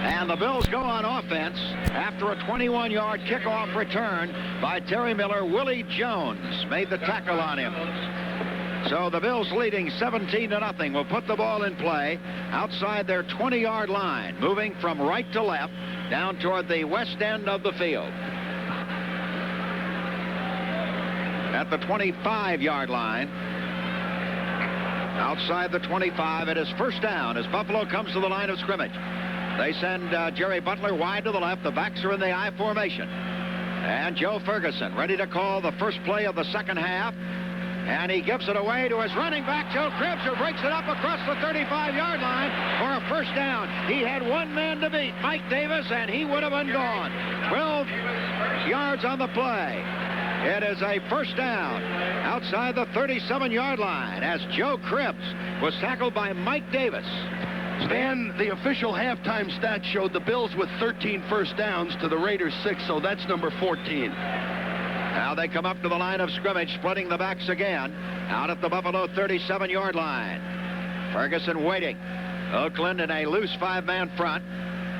And the Bills go on offense after a 21-yard kickoff return by Terry Miller. Willie Jones made the tackle on him. So the Bills leading 17-0 will put the ball in play outside their 20-yard line, moving from right to left down toward the west end of the field. At the 25-yard line, outside the 25, it is first down as Buffalo comes to the line of scrimmage. They send Jerry Butler wide to the left. The backs are in the I formation. And Joe Ferguson ready to call the first play of the second half. And he gives it away to his running back, Joe Cribbs, who breaks it up across the 35-yard line for a first down. He had one man to beat, Mike Davis, and he would have been gone. 12 yards on the play. It is a first down outside the 37-yard line as Joe Cribbs was tackled by Mike Davis. Stan, the official halftime stat showed the Bills with 13 first downs to the Raiders 6, so that's number 14. Now they come up to the line of scrimmage, splitting the backs again, out at the Buffalo 37-yard line. Ferguson waiting. Oakland in a loose five-man front.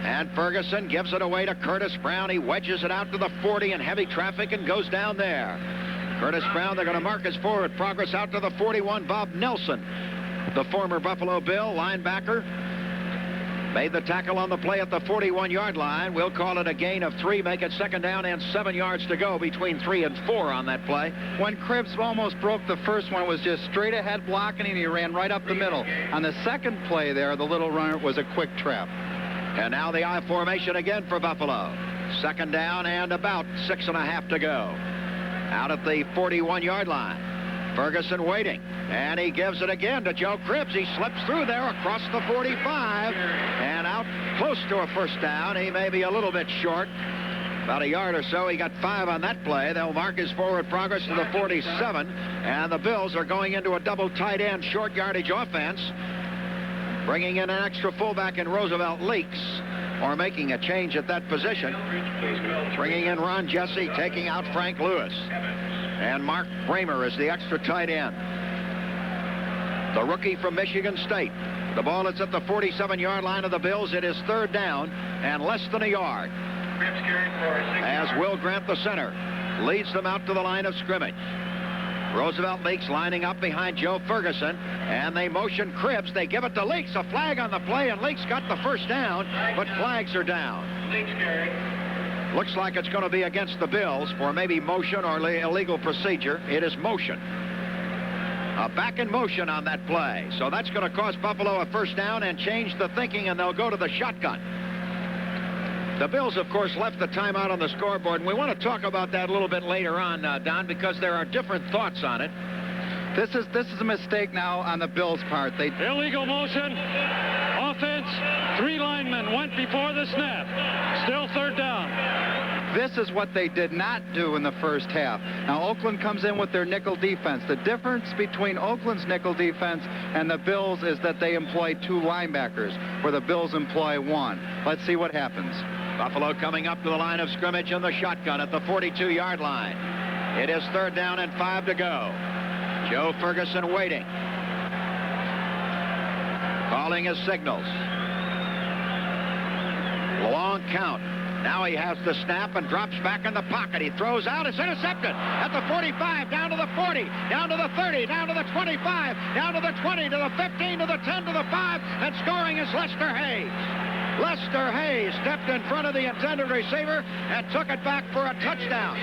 And Ferguson gives it away to Curtis Brown. He wedges it out to the 40 in heavy traffic and goes down there. Curtis Brown, they're going to mark his forward progress out to the 41. Bob Nelson, the former Buffalo Bill linebacker, made the tackle on the play at the 41-yard line. We'll call it a gain of 3, make it second down and 7 yards to go between 3 and 4 on that play. When Cribbs almost broke the first one, it was just straight ahead blocking, and he ran right up the middle. On the second play there, the little runner was a quick trap. And now the I formation again for Buffalo. Second down and about 6.5 to go. Out at the 41-yard line. Ferguson waiting. And he gives it again to Joe Cribbs. He slips through there across the 45 and out close to a first down. He may be a little bit short. About a yard or so. He got 5 on that play. They'll mark his forward progress to the 47. And the Bills are going into a double tight end short yardage offense, bringing in an extra fullback in Roosevelt Leaks, or making a change at that position. Bringing in Ron Jesse, taking out Frank Lewis. And Mark Bramer is the extra tight end. The rookie from Michigan State. The ball is at the 47-yard line of the Bills. It is third down and less than a yard. As Will Grant, the center, leads them out to the line of scrimmage. Roosevelt Leaks lining up behind Joe Ferguson, and they motion Cribbs. They give it to Leaks. A flag on the play, and Leaks got the first down, but flags are down. Looks like it's going to be against the Bills for maybe motion or illegal procedure. It is motion. A back in motion on that play. So that's going to cost Buffalo a first down and change the thinking, and they'll go to the shotgun. The Bills, of course, left the timeout on the scoreboard, and we want to talk about that a little bit later on, Don, because there are different thoughts on it. This is a mistake now on the Bills' part. Illegal motion, offense, 3 linemen went before the snap. Still third down. This is what they did not do in the first half. Now, Oakland comes in with their nickel defense. The difference between Oakland's nickel defense and the Bills is that they employ 2 linebackers, where the Bills employ 1. Let's see what happens. Buffalo coming up to the line of scrimmage in the shotgun at the 42-yard line. It is third down and 5 to go. Joe Ferguson waiting. Calling his signals. Long count. Now he has the snap and drops back in the pocket. He throws out. It's intercepted at the 45, down to the 40, down to the 30, down to the 25, down to the 20, to the 15, to the 10, to the 5, and scoring is Lester Hayes. Lester Hayes stepped in front of the intended receiver and took it back for a touchdown.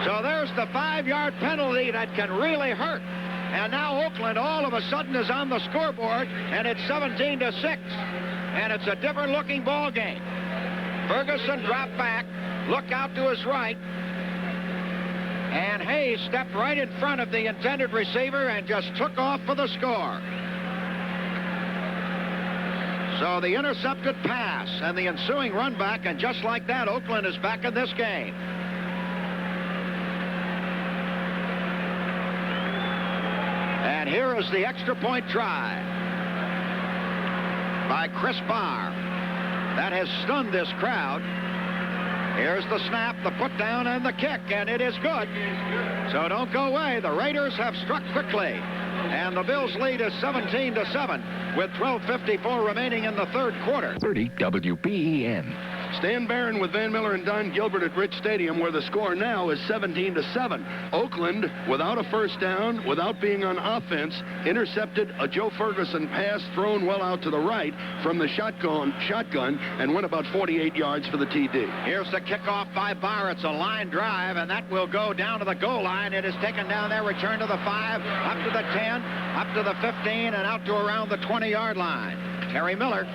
So there's the 5-yard penalty that can really hurt. And now Oakland all of a sudden is on the scoreboard, and it's 17-6. And it's a different looking ball game. Ferguson dropped back, looked out to his right, and Hayes stepped right in front of the intended receiver and just took off for the score. So the intercepted pass and the ensuing run back, and just like that, Oakland is back in this game. And here is the extra point try by Chris Bahr. That has stunned this crowd. Here's the snap, the put down, and the kick, and it is good. So don't go away. The Raiders have struck quickly. And the Bills lead is 17-7 with 12:54 remaining in the third quarter. 30 WBEN. Stan Barron with Van Miller and Don Gilbert at Rich Stadium, where the score now is 17-7. Oakland, without a first down, without being on offense, intercepted a Joe Ferguson pass thrown well out to the right from the shotgun, and went about 48 yards for the TD. Here's the kickoff by Bahr. It's a line drive, and that will go down to the goal line. It is taken down there, return to the 5, up to the 10, up to the 15, and out to around the 20-yard line. Terry Miller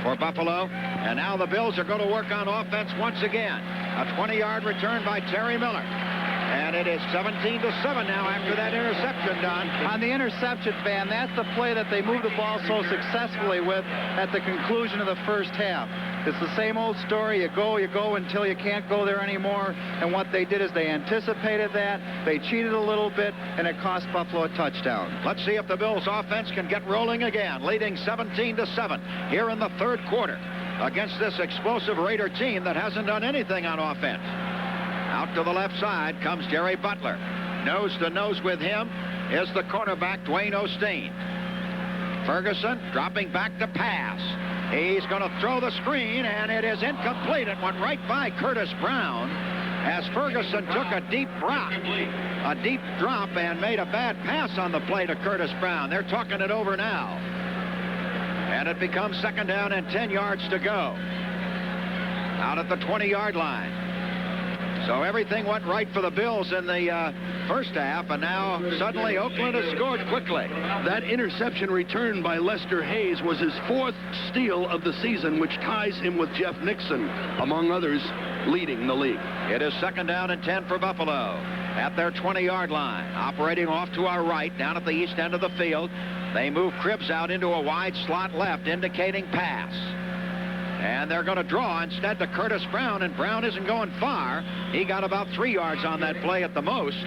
for Buffalo. And now the Bills are going to work on offense once again. A 20-yard return by Terry Miller. And it is 17-7 now after that interception, Don. On the interception, Van, that's the play that they moved the ball so successfully with at the conclusion of the first half. It's the same old story. You go until you can't go there anymore. And what they did is they anticipated that. They cheated a little bit, and it cost Buffalo a touchdown. Let's see if the Bills offense can get rolling again, leading 17-7 here in the third quarter against this explosive Raider team that hasn't done anything on offense. Out to the left side comes Jerry Butler. Nose to nose with him is the cornerback, Dwayne Osteen. Ferguson dropping back to pass. He's going to throw the screen, and it is incomplete. It went right by Curtis Brown as Ferguson took a deep drop and made a bad pass on the play to Curtis Brown. They're talking it over now. And it becomes second down and 10 yards to go. Out at the 20-yard line. So everything went right for the Bills in the first half, and now suddenly Oakland has scored quickly. That interception return by Lester Hayes was his 4th steal of the season, which ties him with Jeff Nixon, among others, leading the league. It is second down and 10 for Buffalo at their 20-yard line. Operating off to our right, down at the east end of the field. They move Cribbs out into a wide slot left, indicating pass. And they're going to draw instead to Curtis Brown, and Brown isn't going far. He got about 3 yards on that play at the most.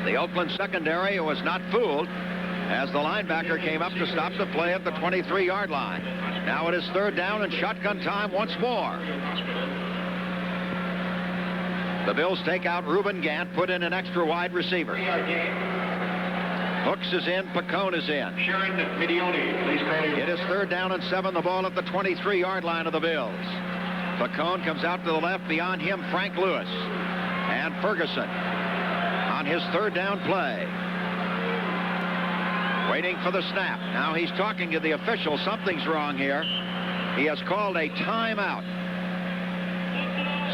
The Oakland secondary was not fooled as the linebacker came up to stop the play at the 23-yard line. Now it is third down and shotgun time once more. The Bills take out Reuben Gant, put in an extra wide receiver. Hooks is in, Pacone is in. It is third down and 7, the ball at the 23-yard line of the Bills. Pacone comes out to the left, beyond him Frank Lewis. And Ferguson on his third down play. Waiting for the snap. Now he's talking to the official. Something's wrong here. He has called a timeout.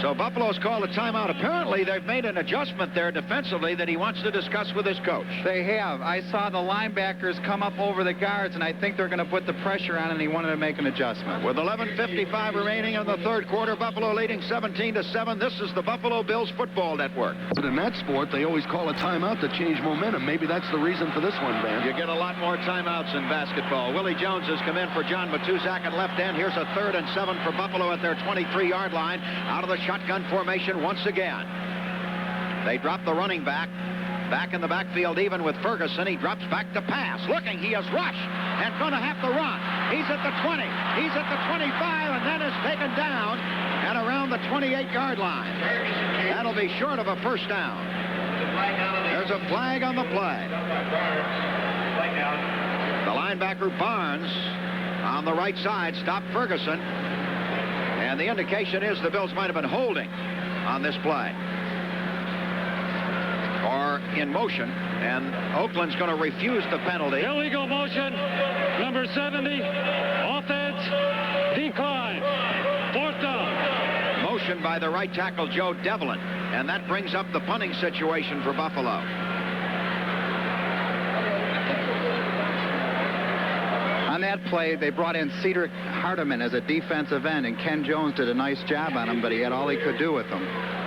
So Buffalo's called a timeout. Apparently, they've made an adjustment there defensively that he wants to discuss with his coach. They have. I saw the linebackers come up over the guards, and I think they're going to put the pressure on, and he wanted to make an adjustment. With 11:55 remaining in the third quarter, Buffalo leading 17-7. This is the Buffalo Bills Football Network. But in that sport, they always call a timeout to change momentum. Maybe that's the reason for this one, Van. You get a lot more timeouts in basketball. Willie Jones has come in for John Matuzak at left end. Here's a 3rd and 7 for Buffalo at their 23-yard line. Out of the shotgun formation once again. They drop the running back in the backfield even with Ferguson. He drops back to pass. Looking, he is rushed and going to have to run. He's at the 20. He's at the 25 and then is taken down and around the 28-yard line. That'll be short of a first down. There's a flag on the play. The linebacker Barnes on the right side stopped Ferguson. And the indication is the Bills might have been holding on this play. Or in motion. And Oakland's going to refuse the penalty. Illegal motion. Number 70. Offense. Decline. 4th down. Motion by the right tackle, Joe Devlin. And that brings up the punting situation for Buffalo. On that play, they brought in Cedric Hardiman as a defensive end, and Ken Jones did a nice job on him, but he had all he could do with him.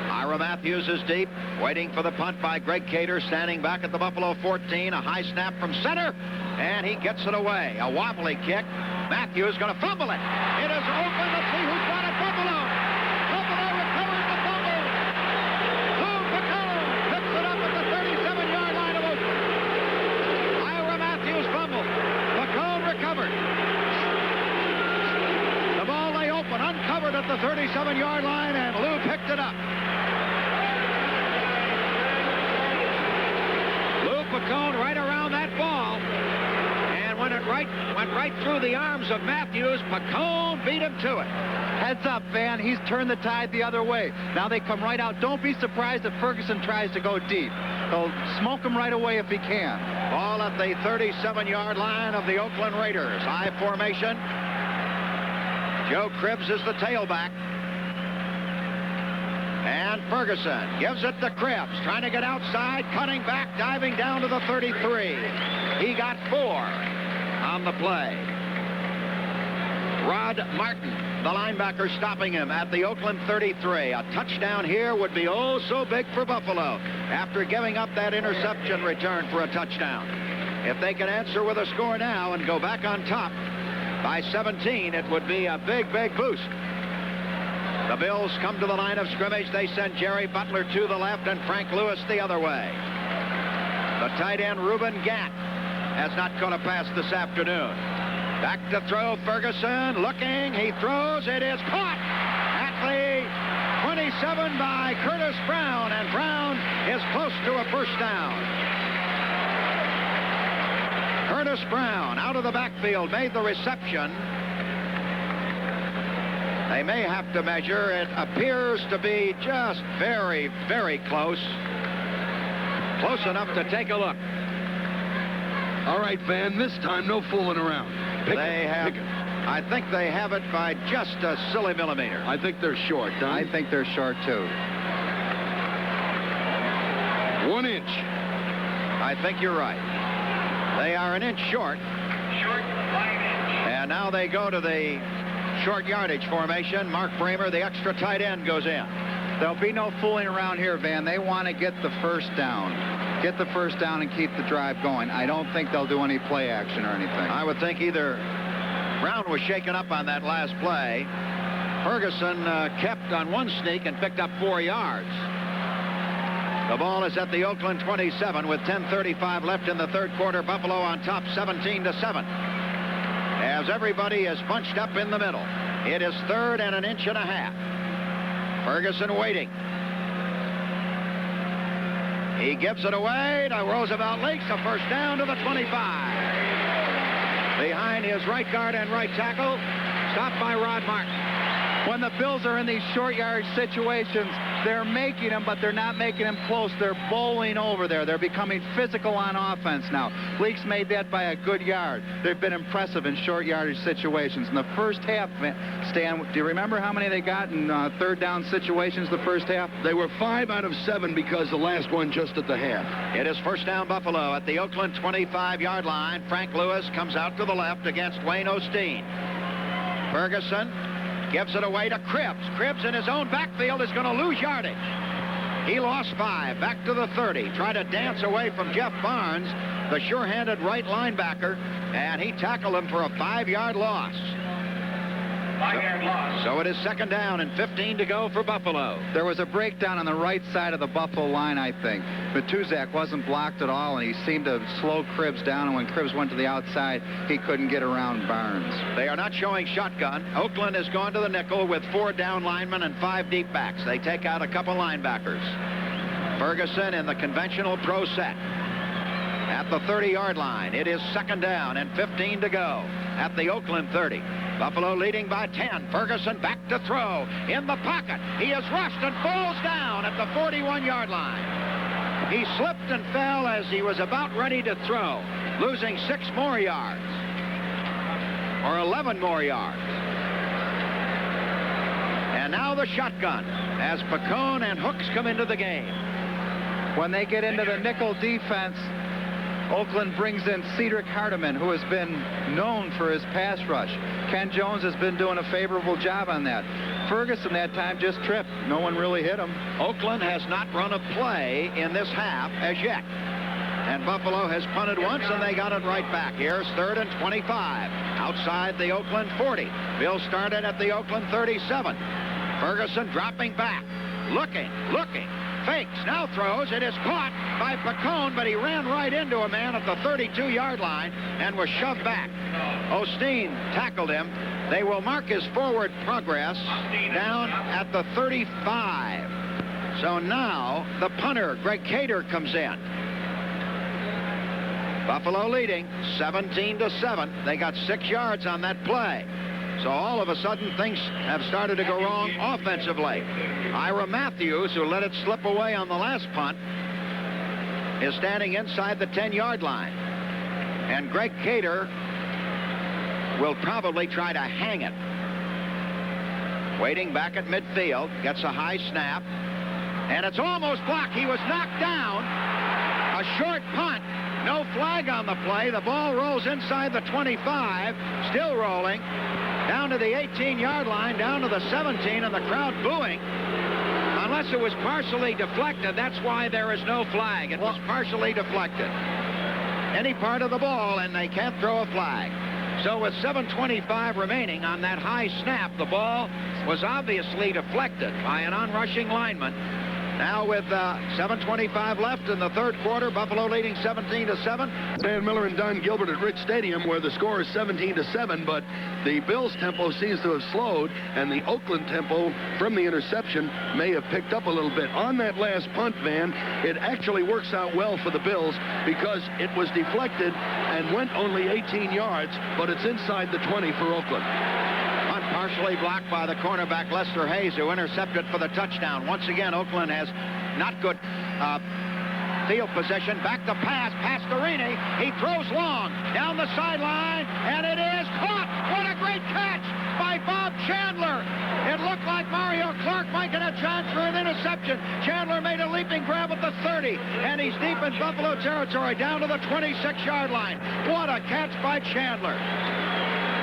Ira Matthews is deep, waiting for the punt by Greg Cater, standing back at the Buffalo 14. A high snap from center, and he gets it away. A wobbly kick. Matthews going to fumble it. It is Oakland. Let's see who's got it. Buffalo. Buffalo recovers the fumble. Lou Pacone picks it up at the 37-yard line of Oakland. Ira Matthews fumbled. Pacone recovered. The ball lay open, uncovered at the 37-yard line, and Lou picked it up. Pacone right around that ball. And when it went right through the arms of Matthews, Pacone beat him to it. Heads up, Van. He's turned the tide the other way. Now they come right out. Don't be surprised if Ferguson tries to go deep. He'll smoke him right away if he can. Ball at the 37-yard line of the Oakland Raiders. I formation. Joe Cribbs is the tailback. And Ferguson gives it to Cribbs, trying to get outside, cutting back, diving down to the 33. He got 4 on the play. Rod Martin, the linebacker, stopping him at the Oakland 33. A touchdown here would be oh so big for Buffalo after giving up that interception return for a touchdown. If they can answer with a score now and go back on top by 17, it would be a big, big boost. The Bills come to the line of scrimmage. They send Jerry Butler to the left and Frank Lewis the other way. The tight end, Reuben Gant, has not caught a pass this afternoon. Back to throw, Ferguson looking. He throws. It is caught at the 27 by Curtis Brown, and Brown is close to a first down. Curtis Brown out of the backfield made the reception. They may have to measure. It appears to be just very, very close. Close enough to take a look. All right, Van, this time no fooling around. I think they have it by just a silly millimeter. I think they're short, Don. I think they're short, too. 1 inch. I think you're right. They are an inch short. And now they go to the short yardage formation. Mark Bramer, the extra tight end, goes in. There'll be no fooling around here, Van. They want to get the first down. Get the first down and keep the drive going. I don't think they'll do any play action or anything. I would think either Brown was shaken up on that last play. Ferguson kept on one sneak and picked up 4 yards. The ball is at the Oakland 27 with 10:35 left in the third quarter. Buffalo on top 17-7. As everybody is bunched up in the middle. It is 3rd and an inch and a half. Ferguson waiting. He gives it away to Roosevelt Leaks, a first down to the 25. Behind his right guard and right tackle, stopped by Rod Martin. When the Bills are in these short yardage situations, they're making them, but they're not making them close. They're bowling over there. They're becoming physical on offense now. Leaks made that by a good yard. They've been impressive in short yardage situations. In the first half, Stan, do you remember how many they got in third down situations the first half? They were 5 out of 7 because the last one just at the half. It is first down Buffalo at the Oakland 25-yard line. Frank Lewis comes out to the left against Wayne Osteen. Ferguson gives it away to Cribbs. Cribbs in his own backfield is going to lose yardage. He lost 5. Back to the 30. Tried to dance away from Jeff Barnes, the sure-handed right linebacker, and he tackled him for a 5-yard loss. 5-yard loss. So it is second down and 15 to go for Buffalo. There was a breakdown on the right side of the Buffalo line, I think. Matuzak wasn't blocked at all, and he seemed to slow Cribbs down, and when Cribbs went to the outside, he couldn't get around Barnes. They are not showing shotgun. Oakland has gone to the nickel with 4 down linemen and 5 deep backs. They take out a couple linebackers. Ferguson in the conventional pro set. At the 30-yard line, it is second down and 15 to go at the Oakland 30. Buffalo leading by 10. Ferguson back to throw. In the pocket. He is rushed and falls down at the 41-yard line. He slipped and fell as he was about ready to throw, losing 6 more yards. Or 11 more yards. And now the shotgun as Pacone and Hooks come into the game. When they get into the nickel defense, Oakland brings in Cedric Hardiman, who has been known for his pass rush. Ken Jones has been doing a favorable job on that. Ferguson that time just tripped. No one really hit him. Oakland has not run a play in this half as yet. And Buffalo has punted once, and they got it right back. Here's 3rd and 25. Outside the Oakland 40. Bill started at the Oakland 37. Ferguson dropping back. Looking. Fakes, now throws. It is caught by Pacone, but he ran right into a man at the 32-yard line and was shoved back. Osteen tackled him. They will mark his forward progress down at the 35. So now the punter, Greg Cater, comes in. Buffalo leading 17-7. They got 6 yards on that play. So all of a sudden, things have started to go wrong offensively. Ira Matthews, who let it slip away on the last punt, is standing inside the 10-yard line. And Greg Cater will probably try to hang it. Waiting back at midfield, gets a high snap, and it's almost blocked. He was knocked down. A short punt. No flag on the play. The ball rolls inside the 25, still rolling, down to the 18-yard line, down to the 17, and the crowd booing. Unless it was partially deflected, that's why there is no flag. It was partially deflected. Any part of the ball, and they can't throw a flag. So with 7:25 remaining on that high snap, the ball was obviously deflected by an onrushing lineman. Now with 7:25 left in the third quarter, Buffalo leading 17-7. Van Miller and Don Gilbert at Rich Stadium, where the score is 17-7, but the Bills' tempo seems to have slowed, and the Oakland tempo from the interception may have picked up a little bit. On that last punt, Van, it actually works out well for the Bills because it was deflected and went only 18 yards, but it's inside the 20 for Oakland. Partially blocked by the cornerback Lester Hayes, who intercepted for the touchdown. Once again, Oakland has not good field position. Back to Pastorini. He throws long down the sideline, and it is caught. What a great catch by Bob Chandler. It looked like Mario Clark might get a chance for an interception. Chandler made a leaping grab at the 30, and he's deep in Buffalo territory, down to the 26-yard line. What a catch by Chandler.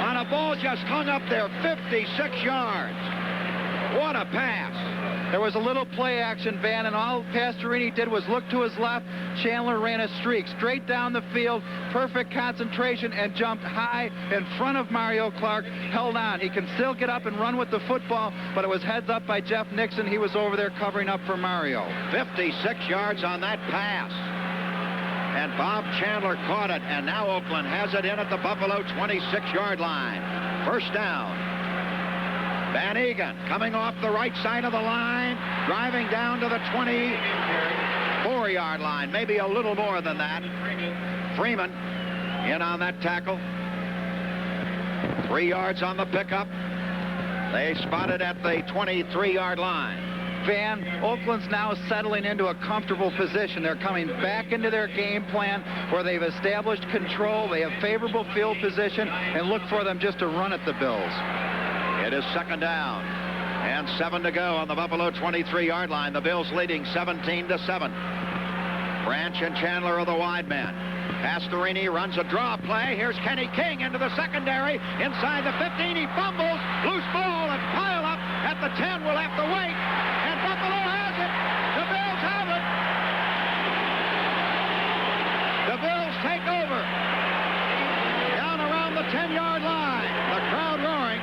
On a ball just hung up there, 56 yards. What a pass. There was a little play action, Van, and all Pastorini did was look to his left. Chandler ran a streak straight down the field, perfect concentration, and jumped high in front of Mario Clark, held on. He can still get up and run with the football, but it was heads up by Jeff Nixon. He was over there covering up for Mario. 56 yards on that pass. And Bob Chandler caught it, and now Oakland has it in at the Buffalo 26-yard line. First down. Van Egan coming off the right side of the line, driving down to the 24-yard line, maybe a little more than that. Freeman in on that tackle. 3 yards on the pickup. They spotted at the 23-yard line. Van, Oakland's now settling into a comfortable position. They're coming back into their game plan where they've established control. They have favorable field position, and look for them just to run at the Bills. It is second down and 7 to go on the Buffalo 23-yard line. The Bills leading 17-7. Branch and Chandler are the wide men. Pastorini runs a draw play. Here's Kenny King into the secondary. Inside the 15, he fumbles. Loose ball and pile up at the 10. We'll have to wait. And Buffalo has it. The Bills have it. The Bills take over. Down around the 10-yard line. The crowd roaring.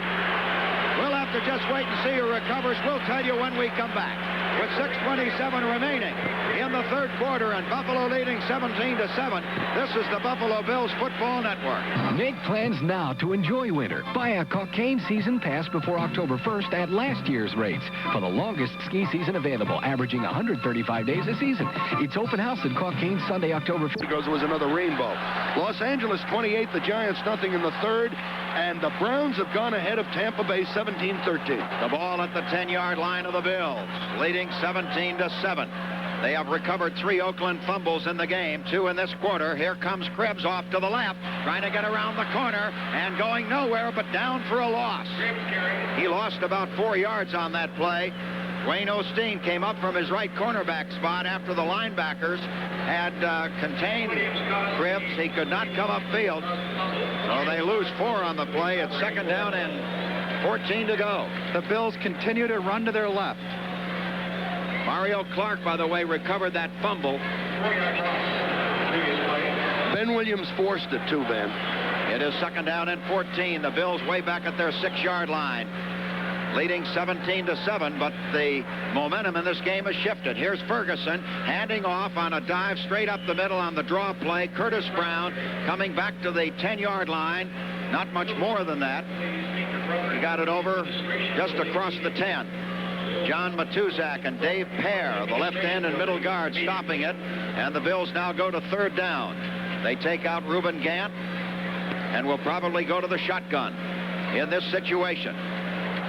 We'll have to just wait and see who recovers. We'll tell you when we come back. With 6:27 remaining in the third quarter and Buffalo leading 17-7, this is the Buffalo Bills Football Network. Make plans now to enjoy winter. Buy a Cockaigne season pass before October 1st at last year's rates for the longest ski season available, averaging 135 days a season. It's open house at Cockaigne Sunday, October 1st. Because it was another rainbow. Los Angeles 28, the Giants nothing in the third, and the Browns have gone ahead of Tampa Bay 17-13. The ball at the 10-yard line of the Bills, leading 17-7. They have recovered 3 Oakland fumbles in the game, 2 in this quarter. Here comes Krebs off to the left, trying to get around the corner and going nowhere but down for a loss. He lost about 4 yards on that play. Dwayne Osteen came up from his right cornerback spot after the linebackers had contained Krebs. He could not come upfield, so they lose 4 on the play. It's second down and 14 to go. The Bills continue to run to their left. Mario Clark, by the way, recovered that fumble. Ben Williams forced it too, Ben. It is second down and 14. The Bills way back at their 6-yard line, leading 17-7, but the momentum in this game has shifted. Here's Ferguson handing off on a dive straight up the middle on the draw play. Curtis Brown coming back to the 10-yard line. Not much more than that. He got it over just across the 10. John Matuzak and Dave Bahr, the left end and middle guard, stopping it, and the Bills now go to third down. They take out Reuben Gant and will probably go to the shotgun in this situation.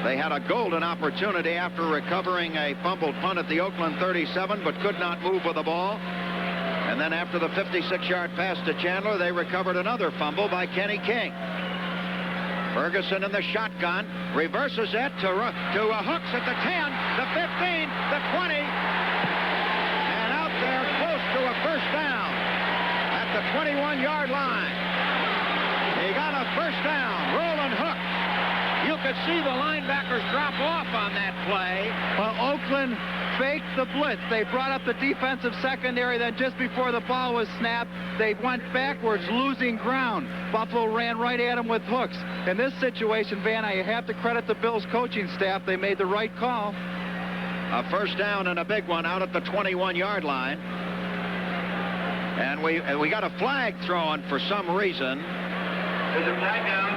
They had a golden opportunity after recovering a fumbled punt at the Oakland 37, but could not move with the ball. And then after the 56-yard pass to Chandler, they recovered another fumble by Kenny King. Ferguson in the shotgun, reverses it to Hooks at the 10, the 15, the 20, and out there close to a first down at the 21-yard line. He got a first down, Roland Hooks. You could see the linebackers drop off on that play. Well, Oakland faked the blitz. They brought up the defensive secondary. Then just before the ball was snapped, they went backwards, losing ground. Buffalo ran right at him with Hooks. In this situation, Van, I have to credit the Bills coaching staff. They made the right call. A first down and a big one out at the 21-yard line. And we got a flag thrown for some reason. There's a flag down.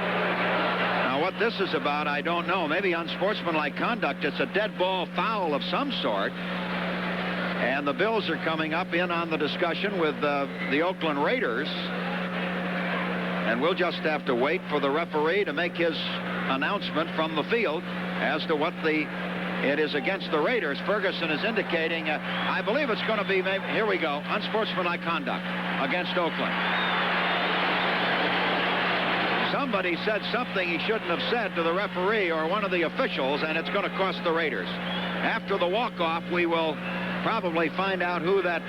Now, what this is about, I don't know. Maybe unsportsmanlike conduct. It's a dead ball foul of some sort. And the Bills are coming up in on the discussion with the Oakland Raiders. And we'll just have to wait for the referee to make his announcement from the field as to what it is against the Raiders. Ferguson is indicating, I believe it's going to be, maybe, here we go, unsportsmanlike conduct against Oakland. Somebody said something he shouldn't have said to the referee or one of the officials, and it's going to cost the Raiders. After the walk-off, we will probably find out who that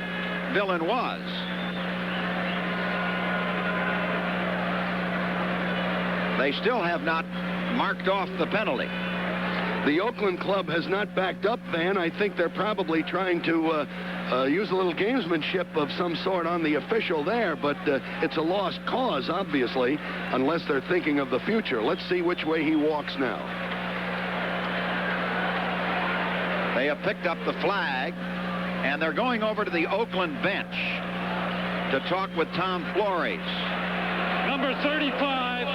villain was. They still have not marked off the penalty. The Oakland club has not backed up, Van. I think they're probably trying to use a little gamesmanship of some sort on the official there, but it's a lost cause, obviously, unless they're thinking of the future. Let's see which way he walks now. They have picked up the flag, and they're going over to the Oakland bench to talk with Tom Flores. Number 35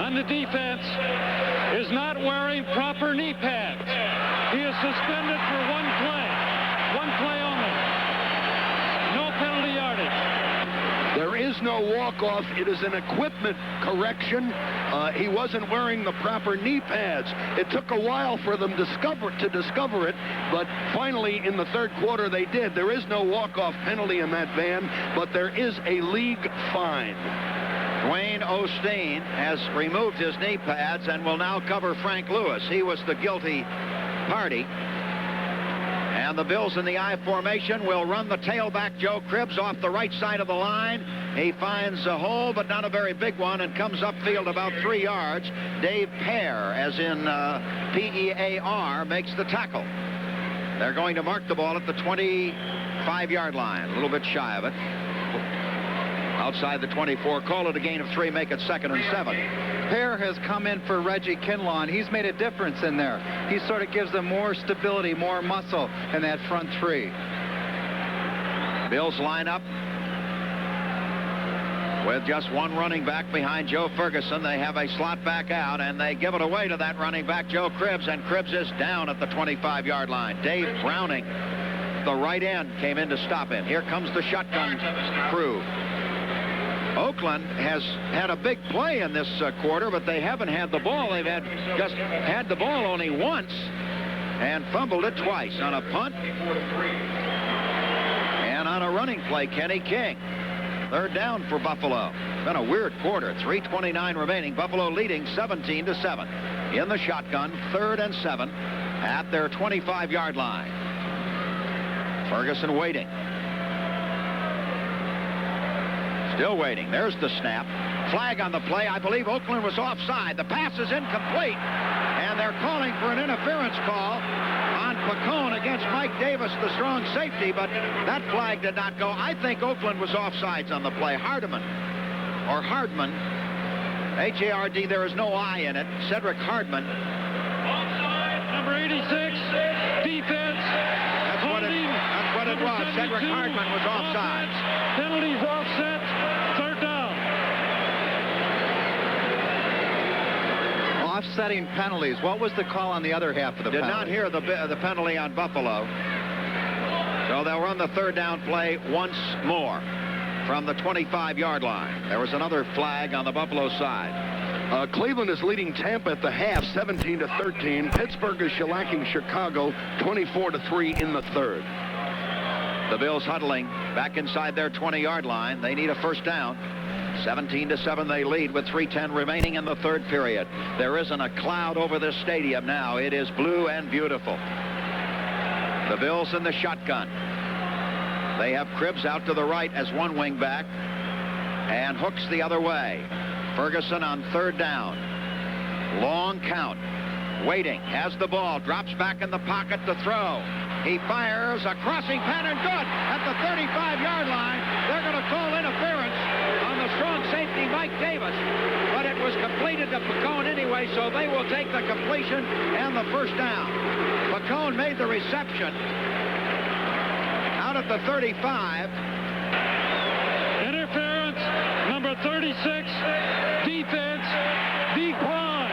on the defense is not wearing proper knee pads. He is suspended for one play only. No penalty yardage. There is no walk-off. It is an equipment correction. He wasn't wearing the proper knee pads. It took a while for them to discover it, but finally in the third quarter they did. There is no walk-off penalty in that, Van, but there is a league fine. Dwayne Osteen has removed his knee pads and will now cover Frank Lewis. He was the guilty party. And the Bills in the I formation will run the tailback Joe Cribbs off the right side of the line. He finds a hole, but not a very big one, and comes upfield about 3 yards. Dave Bahr, as in P-E-A-R, makes the tackle. They're going to mark the ball at the 25-yard line, a little bit shy of it. Outside the 24, call it a gain of 3, make it 2nd and 7. Bahr has come in for Reggie Kinlaw, and he's made a difference in there. He sort of gives them more stability, more muscle in that front three. Bills line up with just one running back behind Joe Ferguson. They have a slot back out, and they give it away to that running back, Joe Cribbs, and Cribbs is down at the 25-yard line. Dave Browning, the right end, came in to stop him. Here comes the shotgun crew. Oakland has had a big play in this quarter, but they haven't had the ball. They've just had the ball only once and fumbled it twice on a punt and on a running play. Kenny King. Third down for Buffalo. Been a weird quarter. 3:29 remaining. Buffalo leading 17-7. In the shotgun, 3rd and 7 at their 25-yard line. Ferguson waiting. Still waiting. There's the snap. Flag on the play. I believe Oakland was offside. The pass is incomplete. And they're calling for an interference call on Pacone against Mike Davis, the strong safety, but that flag did not go. I think Oakland was offsides on the play. Hardman, H-A-R-D, there is no I in it. Cedric Hardman. Offside, number 86, defense. That's what it was. Cedric Hardman was offside. Penalties offset. 3rd down. Offsetting penalties. What was the call on the other half of the penalty? Did not hear the penalty on Buffalo. So they'll run the 3rd down play once more. from the 25-yard line. There was another flag on the Buffalo side. Cleveland is leading Tampa at the half, 17-13. Pittsburgh is shellacking Chicago, 24-3 in the third. The Bills huddling back inside their 20-yard line. They need a first down. 17-7 they lead with 3:10 remaining in the third period. There isn't a cloud over this stadium now. It is blue and beautiful. The Bills in the shotgun. They have Cribbs out to the right as one wing back and Hooks the other way. Ferguson on third down. Long count. Waiting. Has the ball. Drops back in the pocket to throw. He fires a crossing pattern. Good. At the 35-yard line. They're going to call interference on the strong safety Mike Davis. But it was completed to Picone anyway, so they will take the completion and the first down. Picone made the reception out at the 35. Interference, number 36, defense, decline.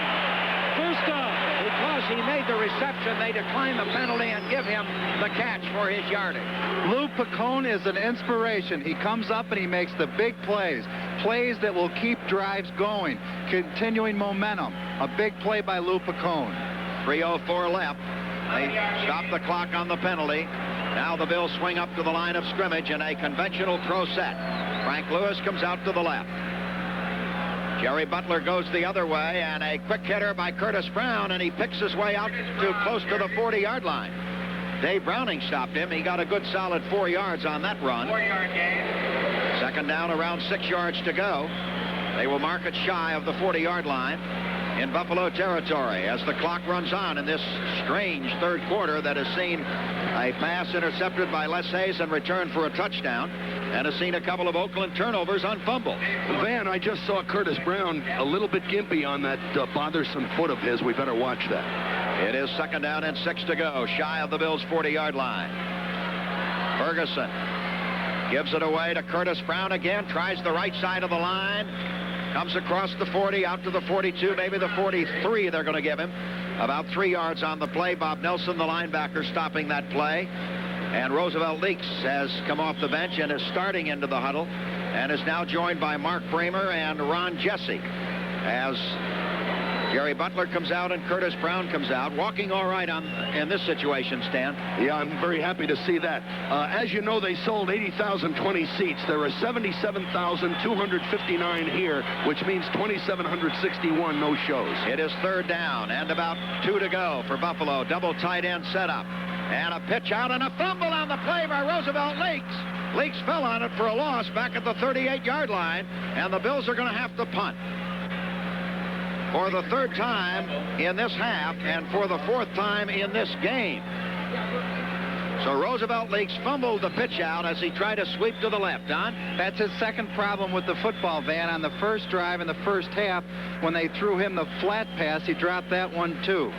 First down. Because he made the reception, they decline the penalty and give him the catch for his yardage. Lou Picone is an inspiration. He comes up and he makes the big plays. Plays that will keep drives going. Continuing momentum. A big play by Lou Picone. 3:04 left. They stop the clock on the penalty. Now the Bills swing up to the line of scrimmage in a conventional pro set. Frank Lewis comes out to the left. Jerry Butler goes the other way, and a quick hitter by Curtis Brown, and he picks his way out to close to the 40-yard line. Dave Browning stopped him. He got a good solid 4 yards on that run. 4-yard gain. Second down, around 6 yards to go. They will mark it shy of the 40-yard line in Buffalo territory as the clock runs on in this strange third quarter that has seen a pass intercepted by Les Hayes and returned for a touchdown, and has seen a couple of Oakland turnovers on fumbles. Van, I just saw Curtis Brown a little bit gimpy on that bothersome foot of his. We better watch that. It is second down and 6 to go, shy of the Bills' 40-yard line. Ferguson gives it away to Curtis Brown again, tries the right side of the line, comes across the 40, out to the 42, maybe the 43 they're going to give him. About 3 yards on the play. Bob Nelson, the linebacker, stopping that play. And Roosevelt Leaks has come off the bench and is starting into the huddle and is now joined by Mark Bramer and Ron Jesse as Jerry Butler comes out and Curtis Brown comes out. Walking all right in this situation, Stan. Yeah, I'm very happy to see that. As you know, they sold 80,020 seats. There are 77,259 here, which means 2,761 no shows. It is third down and about 2 to go for Buffalo. Double tight end setup. And a pitch out and a fumble on the play by Roosevelt Leaks. Leaks fell on it for a loss back at the 38-yard line, and the Bills are going to have to punt. For the third time in this half and for the fourth time in this game. So Roosevelt Leaks fumbled the pitch out as he tried to sweep to the left. Don? That's his second problem with the football, Van. On the first drive in the first half, when they threw him the flat pass, he dropped that one too.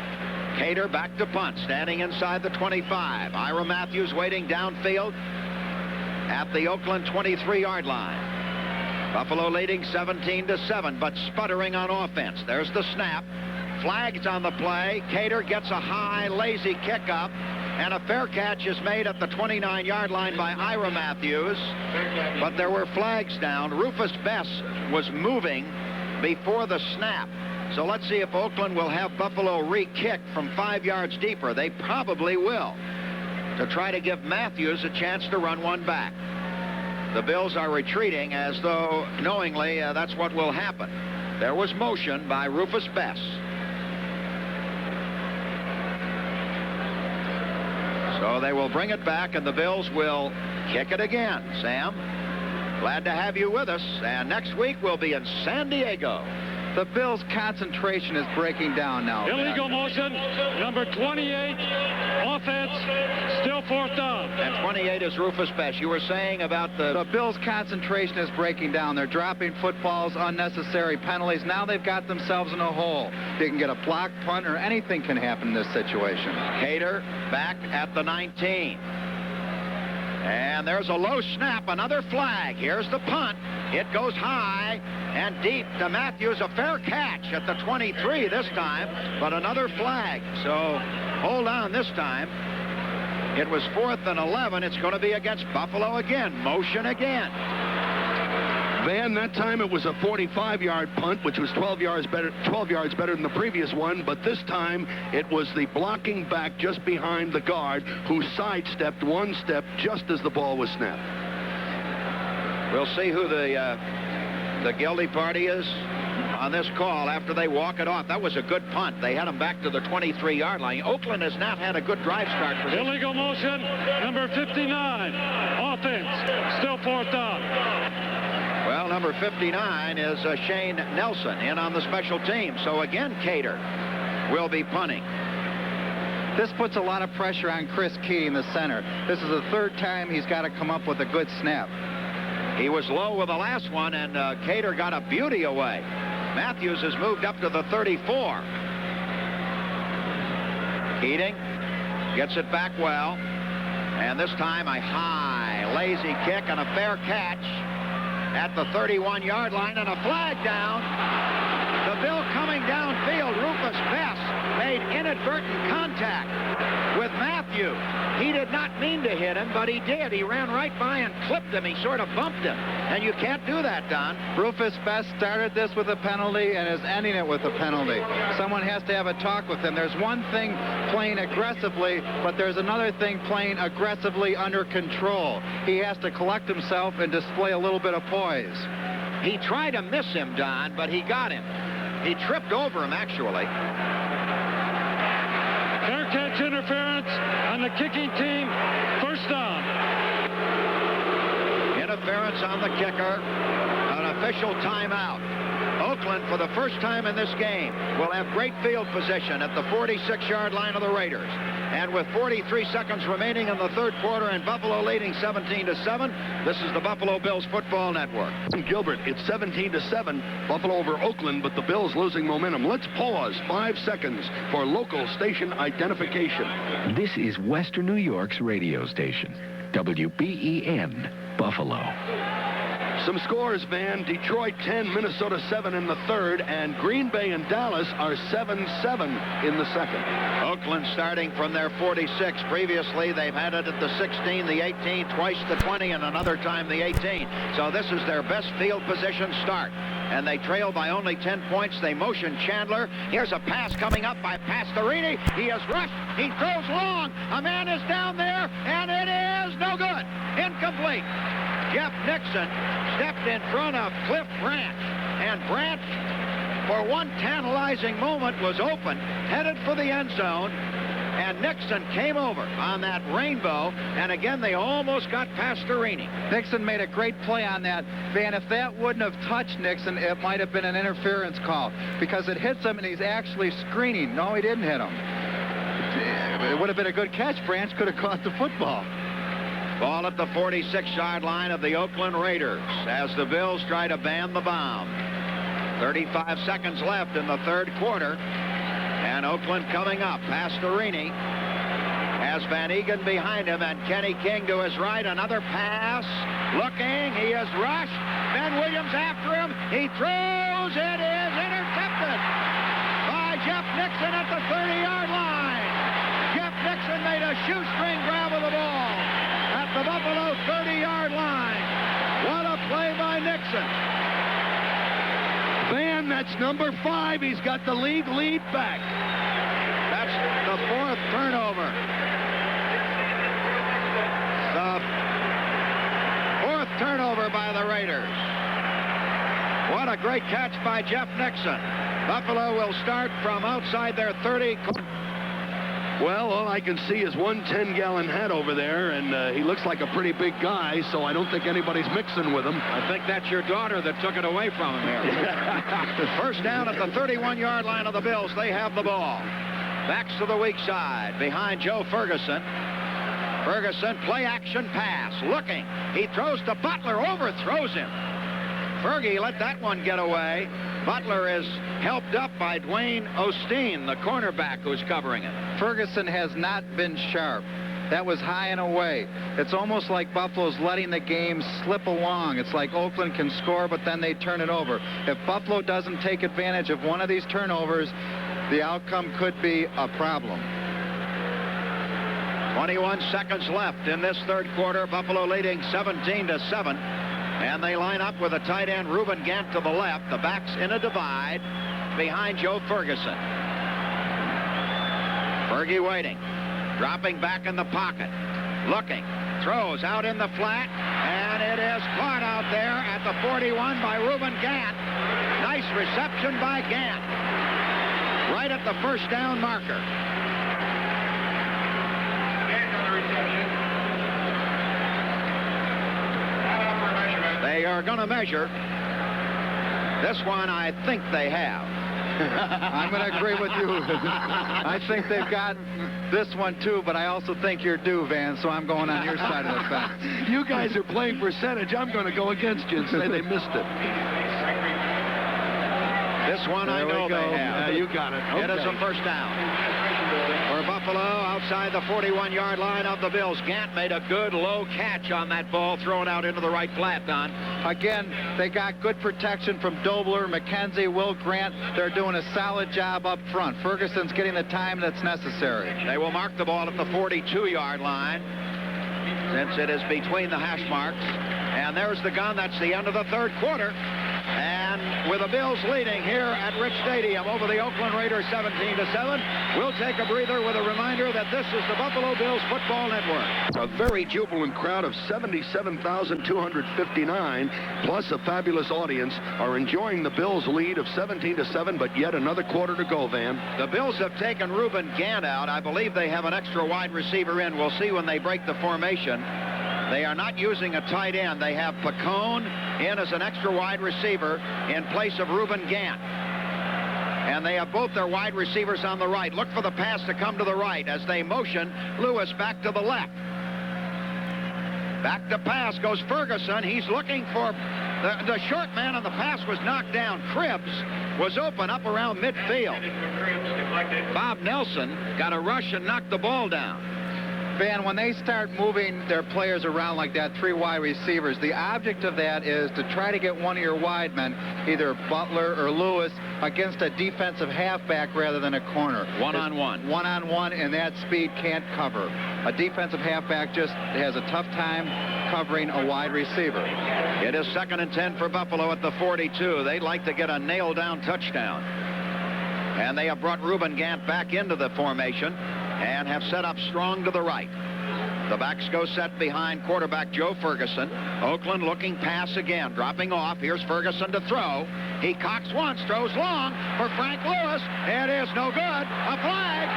Cater back to punt, standing inside the 25. Ira Matthews waiting downfield at the Oakland 23-yard line. Buffalo leading 17-7, but sputtering on offense. There's the snap. Flags on the play. Cater gets a high, lazy kick up, and a fair catch is made at the 29-yard line by Ira Matthews. But there were flags down. Rufus Bess was moving before the snap. So let's see if Oakland will have Buffalo re-kick from 5 yards deeper. They probably will, to try to give Matthews a chance to run one back. The Bills are retreating as though knowingly that's what will happen. There was motion by Rufus Bess. So they will bring it back, and the Bills will kick it again. Sam, glad to have you with us. And next week we'll be in San Diego. The Bills' concentration is breaking down now. Illegal motion, number 28, offense, still fourth down. And 28 is Rufus Bess. You were saying about the Bills' concentration is breaking down. They're dropping footballs, unnecessary penalties. Now they've got themselves in a hole. They can get a block punt, or anything can happen in this situation. Cater back at the 19. And there's a low snap, another flag. Here's the punt. It goes high and deep to Matthews. A fair catch at the 23 this time, but another flag. So hold on this time. It was 4th and 11. It's going to be against Buffalo again. Motion again. Van, that time it was a 45-yard punt, which was 12 yards better than the previous one, but this time it was the blocking back just behind the guard who sidestepped one step just as the ball was snapped. We'll see who the guilty party is on this call after they walk it off. That was a good punt. They had him back to the 23-yard line. Oakland has not had a good drive start. Illegal motion, number 59. Offense, still 4th down. Well, number 59 is Shane Nelson in on the special team. So again, Cater will be punting. This puts a lot of pressure on Chris Keating, the center. This is the 3rd time he's got to come up with a good snap. He was low with the last one, and Cater got a beauty away. Matthews has moved up to the 34. Keating gets it back well, and this time a high, lazy kick and a fair catch at the 31-yard line, and a flag down. The Bill coming downfield. Rufus Bess made inadvertent contact with Matthew. He did not mean to hit him, but he did. He ran right by and clipped him. He sort of bumped him. And you can't do that, Don. Rufus Bess started this with a penalty and is ending it with a penalty. Someone has to have a talk with him. There's one thing playing aggressively, but there's another thing playing aggressively under control. He has to collect himself and display a little bit of poise. He tried to miss him, Don, but he got him. He tripped over him, actually. Fair catch interference on the kicking team. 1st down. Interference on the kicker. An official timeout. Oakland, for the first time in this game, will have great field position at the 46-yard line of the Raiders. And with 43 seconds remaining in the 3rd quarter and Buffalo leading 17-7, this is the Buffalo Bills Football Network. Gilbert, it's 17-7, Buffalo over Oakland, but the Bills losing momentum. Let's pause 5 seconds for local station identification. This is Western New York's radio station, WBEN, Buffalo. Some scores, Van. Detroit 10, Minnesota 7 in the 3rd, and Green Bay and Dallas are 7-7 in the 2nd. Oakland starting from their 46. Previously, they've had it at the 16, the 18, twice the 20, and another time the 18. So this is their best field position start. And they trail by only 10 points. They motion Chandler. Here's a pass coming up by Pastorini. He is rushed. He throws long. A man is down there, and it is no good. Incomplete. Jeff Nixon stepped in front of Cliff Branch, and Branch, for one tantalizing moment, was open, headed for the end zone, and Nixon came over on that rainbow, and again they almost got Pastorini. Nixon made a great play on that. Van, if that wouldn't have touched Nixon, it might have been an interference call, because it hits him and he's actually screening. No, he didn't hit him. It would have been a good catch. Branch could have caught the football. Ball at the 46-yard line of the Oakland Raiders as the Bills try to ban the bomb. 35 seconds left in the 3rd quarter. And Oakland coming up. Pastorini has Van Egan behind him, and Kenny King to his right. Another pass. Looking. He is rushed. Ben Williams after him. He throws. It is intercepted by Jeff Nixon at the 30-yard line. Jeff Nixon made a shoestring grab of the ball at the Buffalo 30-yard line. What a play by Nixon. Van, that's number 5. He's got the league lead back. That's the 4th turnover. The 4th turnover by the Raiders. What a great catch by Jeff Nixon. Buffalo will start from outside their 30. Well, all I can see is one 10-gallon hat over there, and he looks like a pretty big guy, so I don't think anybody's mixing with him. I think that's your daughter that took it away from him here. First down at the 31-yard line of the Bills. They have the ball. Backs to the weak side behind Joe Ferguson. Ferguson, play-action pass. Looking. He throws to Butler. Overthrows him. Fergie let that one get away. Butler is helped up by Dwayne Osteen, the cornerback who's covering it. Ferguson has not been sharp. That was high and away. It's almost like Buffalo's letting the game slip along. It's like Oakland can score, but then they turn it over. If Buffalo doesn't take advantage of one of these turnovers, the outcome could be a problem. 21 seconds left in this 3rd quarter. Buffalo leading 17-7. And they line up with a tight end, Reuben Gant, to the left. The backs in a divide behind Joe Ferguson. Fergie waiting. Dropping back in the pocket. Looking. Throws out in the flat. And it is caught out there at the 41 by Reuben Gant. Nice reception by Gant. Right at the first down marker. They are going to measure. This one, I think they have. I'm going to agree with you. I think they've got this one, too, but I also think you're due, Van, so I'm going on your side of the fence. You guys are playing percentage. I'm going to go against you and say they missed it. This one I know they have. You got it. Okay. It is a first down. For Buffalo, outside the 41-yard line of the Bills. Gant made a good low catch on that ball, thrown out into the right flat, Don. Again, they got good protection from Dobler, McKenzie, Will Grant. They're doing a solid job up front. Ferguson's getting the time that's necessary. They will mark the ball at the 42-yard line, since it is between the hash marks. And there's the gun. That's the end of the third quarter. And with the Bills leading here at Rich Stadium over the Oakland Raiders 17-7, we'll take a breather with a reminder that this is the Buffalo Bills Football Network. A very jubilant crowd of 77,259, plus a fabulous audience, are enjoying the Bills' lead of 17-7, but yet another quarter to go, Van. The Bills have taken Reuben Gant out. I believe they have an extra wide receiver in. We'll see when they break the formation. They are not using a tight end. They have Pacone in as an extra wide receiver in place of Reuben Gant. And they have both their wide receivers on the right. Look for the pass to come to the right as they motion Lewis back to the left. Back to pass goes Ferguson. He's looking for the short man, and the pass was knocked down. Cribbs was open up around midfield. Bob Nelson got a rush and knocked the ball down. Van, when they start moving their players around like that, three wide receivers, the object of that is to try to get one of your wide men, either Butler or Lewis, against a defensive halfback rather than a corner. One-on-one. One-on-one, and that speed can't cover. A defensive halfback just has a tough time covering a wide receiver. It is 2nd and 10 for Buffalo at the 42. They'd like to get a nailed-down touchdown. And they have brought Reuben Gant back into the formation and have set up strong to the right. The backs go set behind quarterback Joe Ferguson. Oakland looking pass again, dropping off. Here's Ferguson to throw. He cocks once, throws long for Frank Lewis. It is no good. A flag.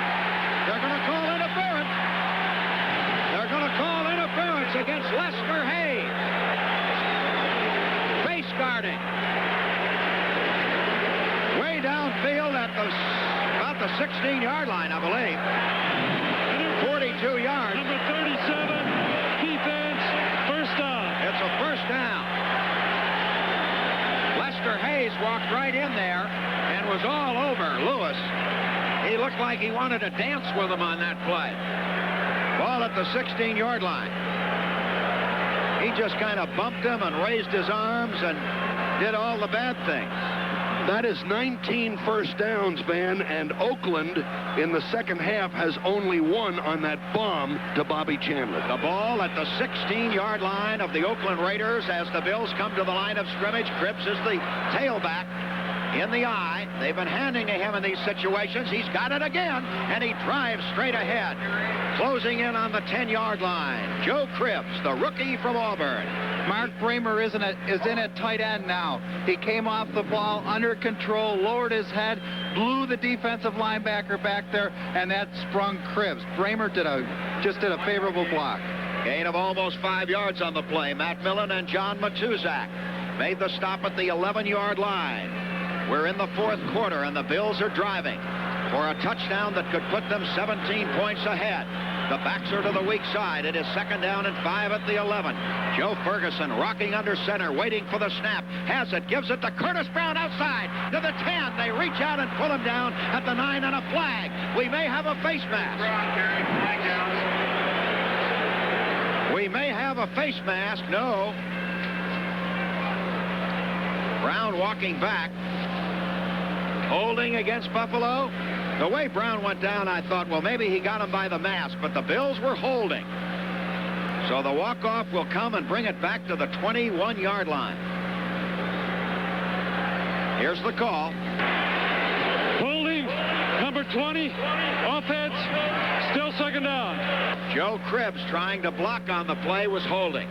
They're going to call interference. They're going to call interference against Lester Hayes. Face guarding. Way downfield at about the 16-yard line, I believe. 42 yards. Number 37, defense, first down. It's a first down. Lester Hayes walked right in there and was all over Lewis. He looked like he wanted to dance with him on that play. Ball at the 16-yard line. He just kind of bumped him and raised his arms and did all the bad things. That is 19 first downs, Van, and Oakland in the second half has only one on that bomb to Bobby Chandler. The ball at the 16-yard line of the Oakland Raiders as the Bills come to the line of scrimmage. Cribbs is the tailback in the eye. They've been handing to him in these situations. He's got it again, and he drives straight ahead. Closing in on the 10-yard line, Joe Cribbs, the rookie from Auburn. Mark Bramer is in at tight end now. He came off the ball under control, lowered his head, blew the defensive linebacker back there, and that sprung Cribbs. Bramer just did a favorable block. Gain of almost 5 yards on the play. Matt Millen and John Matuzak made the stop at the 11-yard line. We're in the fourth quarter, and the Bills are driving for a touchdown that could put them 17 points ahead. The backs are to the weak side. It is 2nd down and 5 at the 11. Joe Ferguson rocking under center, waiting for the snap. Has it, gives it to Curtis Brown outside to the 10. They reach out and pull him down at the 9 and a flag. We may have a face mask. We may have a face mask. No. Brown walking back. Holding against Buffalo. The way Brown went down, I thought, well, maybe he got him by the mask, but the Bills were holding. So the walk-off will come and bring it back to the 21-yard line. Here's the call. Holding, number 20, offense, still second down. Joe Cribbs trying to block on the play was holding.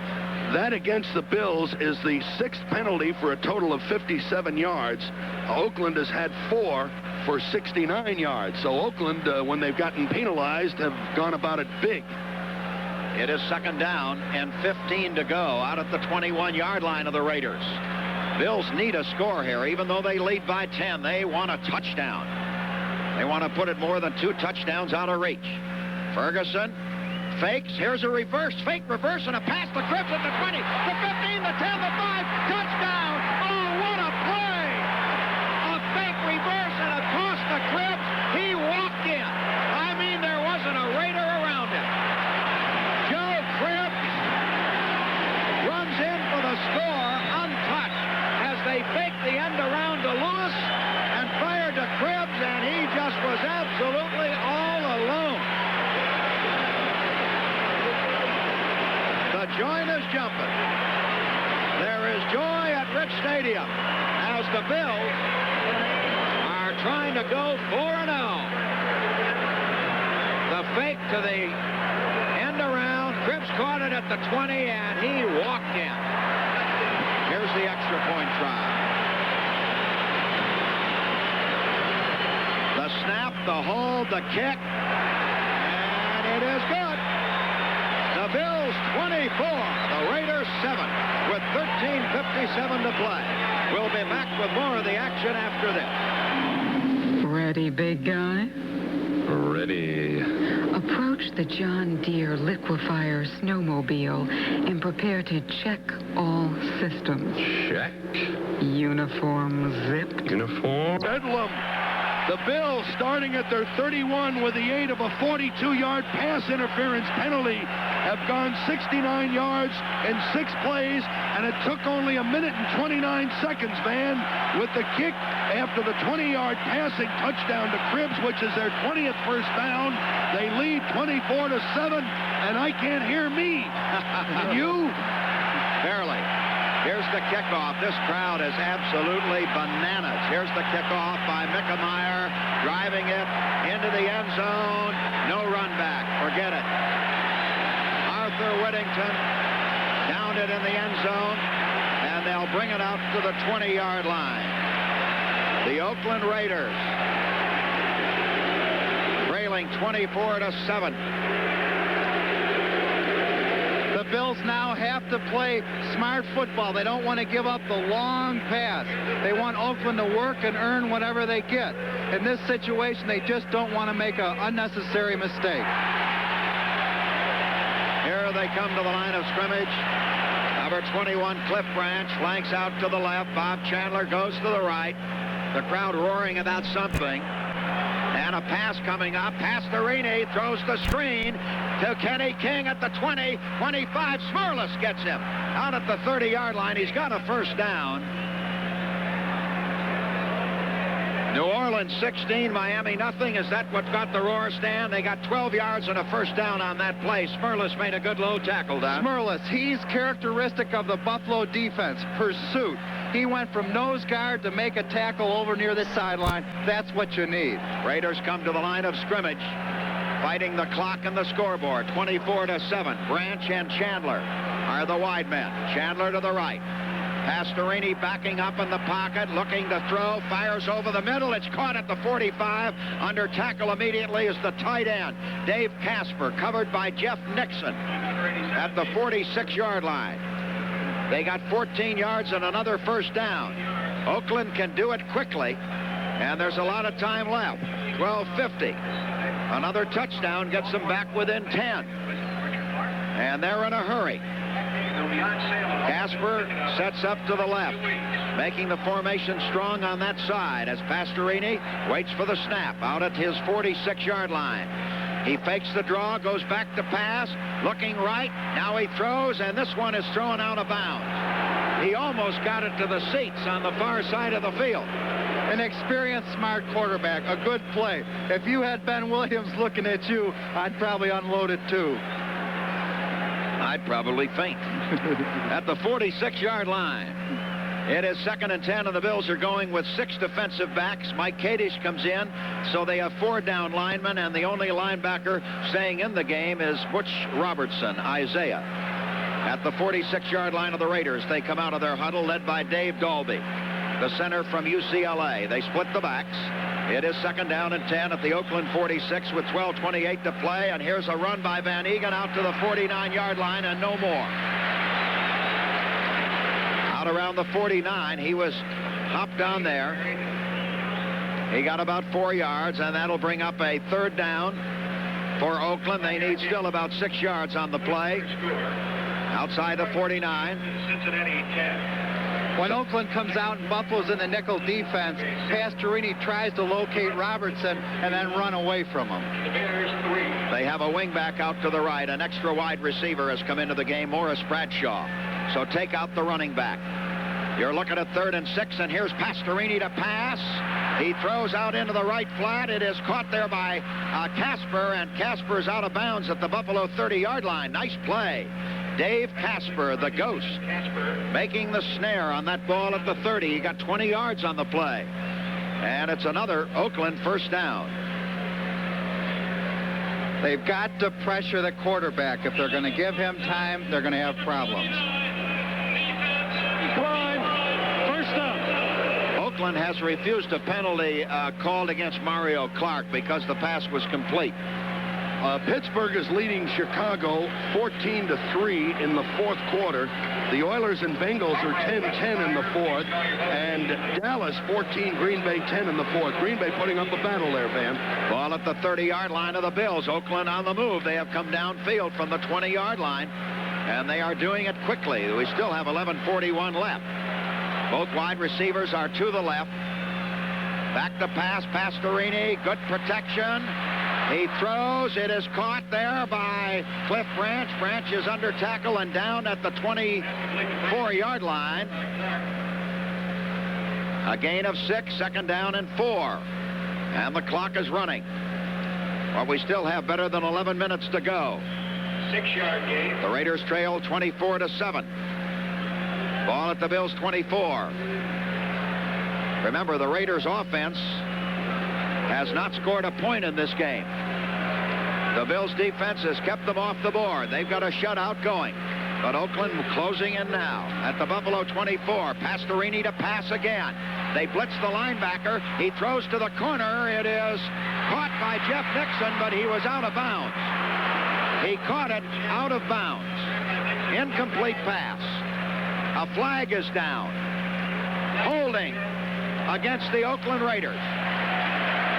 That against the Bills is the 6th penalty for a total of 57 yards. Oakland has had 4 for 69 yards. So Oakland, when they've gotten penalized, have gone about it big. It is second down and 15 to go out at the 21-yard line of the Raiders. Bills need a score here. Even though they lead by 10, they want a touchdown. They want to put it more than 2 touchdowns out of reach. Ferguson fakes. Here's a reverse. Fake, reverse, and a pass to Cribbs at the 20, the 15, the 10, the 5. Touchdown! Oh, what a play! A fake reverse and a toss to Cribbs. He walked in. I mean, there wasn't a Raider around him. Joe Cribbs runs in for the score untouched as they fake the end around to Lewis and fired to Cribbs, and he just was absolutely all alone. The joint is jumping. There is joy at Rich Stadium as the Bills are trying to go 4-0. The fake to the end around. Cribbs caught it at the 20, and he walked in. Here's the extra point try. The snap, the hold, the kick, and it is good. The Bills 24, the Raiders 7, with 13:57 to play. We'll be back with more of the action after this. Ready, big guy? Ready. Approach the John Deere Liquefier Snowmobile and prepare to check all systems. Check. Uniform zipped. Uniform. Bedlam. The Bills, starting at their 31 with the aid of a 42-yard pass interference penalty, have gone 69 yards in 6 plays, and it took only 1 minute and 29 seconds, Van, with the kick after the 20-yard passing touchdown to Cribbs, which is their 20th first down. They lead 24-7, and I can't hear me. Can you? Barely. Here's the kickoff. This crowd is absolutely bananas. Here's the kickoff by Mickemeyer, driving it into the end zone. No run back. Forget it. Arthur Whittington downed it in the end zone, and they'll bring it out to the 20-yard line. The Oakland Raiders trailing 24-7. The Bills now have to play smart football. They don't want to give up the long pass. They want Oakland to work and earn whatever they get. In this situation, they just don't want to make an unnecessary mistake. Here they come to the line of scrimmage. Number 21, Cliff Branch, flanks out to the left. Bob Chandler goes to the right. The crowd roaring about something. And a pass coming up. Pastorini throws the screen to Kenny King at the 20, 25. Smurless gets him out at the 30-yard line. He's got a first down. New Orleans 16, Miami nothing. Is that what got the roar, Stan? They got 12 yards and a first down on that play. Smurless made a good low tackle down. Smurless, he's characteristic of the Buffalo defense. Pursuit. He went from nose guard to make a tackle over near the sideline. That's what you need. Raiders come to the line of scrimmage, fighting the clock and the scoreboard. 24-7. Branch and Chandler are the wide men. Chandler to the right. Pastorini backing up in the pocket, looking to throw, fires over the middle. It's caught at the 45. Under tackle immediately is the tight end, Dave Casper, covered by Jeff Nixon at the 46-yard line. They got 14 yards and another first down. Oakland can do it quickly, and there's a lot of time left. 12:50. Another touchdown gets them back within 10. And they're in a hurry. Casper sets up to the left, making the formation strong on that side as Pastorini waits for the snap out at his 46-yard line. He fakes the draw, goes back to pass, looking right. Now he throws, and this one is thrown out of bounds. He almost got it to the seats on the far side of the field. An experienced, smart quarterback, a good play. If you had Ben Williams looking at you, I'd probably unload it too. I'd probably faint. At the 46-yard line. It is 2nd and 10, and the Bills are going with 6 defensive backs. Mike Kadish comes in, so they have 4 down linemen, and the only linebacker staying in the game is Butch Robertson, Isaiah. At the 46-yard line of the Raiders, they come out of their huddle, led by Dave Dalby, the center from UCLA. They split the backs. It is 2nd down and 10 at the Oakland 46 with 12:28 to play, and here's a run by Van Egan out to the 49-yard line and no more. Around the 49, he was hopped on there. He got about 4 yards, and that'll bring up a 3rd down for Oakland. They need still about 6 yards on the play. Outside the 49. Cincinnati 10. When Oakland comes out and Buffalo's in the nickel defense, Pastorini tries to locate Robertson and then run away from him. The Bears 3. They have a wingback out to the right. An extra wide receiver has come into the game, Morris Bradshaw. So take out the running back. You're looking at 3rd and 6, and here's Pastorini to pass. He throws out into the right flat. It is caught there by Casper, and Casper's out of bounds at the Buffalo 30-yard line. Nice play. Dave Casper, the ghost, making the snare on that ball at the 30. He got 20 yards on the play. And it's another Oakland 1st down. They've got to pressure the quarterback. If they're going to give him time, they're going to have problems. Climb. 1st down. Oakland has refused a penalty called against Mario Clark because the pass was complete. Pittsburgh is leading Chicago 14-3 in the 4th quarter. The Oilers and Bengals are 10-10 in the 4th, and Dallas 14, Green Bay 10 in the 4th. Green Bay putting up a battle there, Van. Ball at the 30-yard line of the Bills. Oakland on the move. They have come downfield from the 20-yard line, and they are doing it quickly. We still have 11:41 left. Both wide receivers are to the left. Back to pass, Pastorini. Good protection. He throws. It is caught there by Cliff Branch. Branch is under tackle and down at the 24-yard line. A gain of 6, 2nd down and 4. And the clock is running. But we still have better than 11 minutes to go. 6-yard gain. The Raiders trail 24-7. Ball at the Bills 24. Remember, the Raiders offense has not scored a point in this game. The Bills defense has kept them off the board. They've got a shutout going. But Oakland closing in now at the Buffalo 24. Pastorini to pass again. They blitz the linebacker. He throws to the corner. It is caught by Jeff Nixon, but he was out of bounds. He caught it out of bounds. Incomplete pass. A flag is down. Holding against the Oakland Raiders.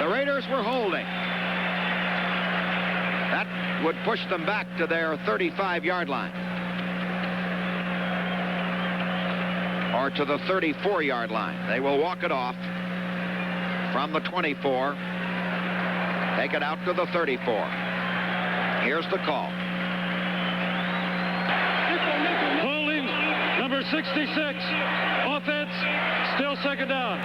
The Raiders were holding. That would push them back to their 35-yard line. Or to the 34-yard line. They will walk it off from the 24. Take it out to the 34. Here's the call. Holding, number 66. Offense, still 2nd down.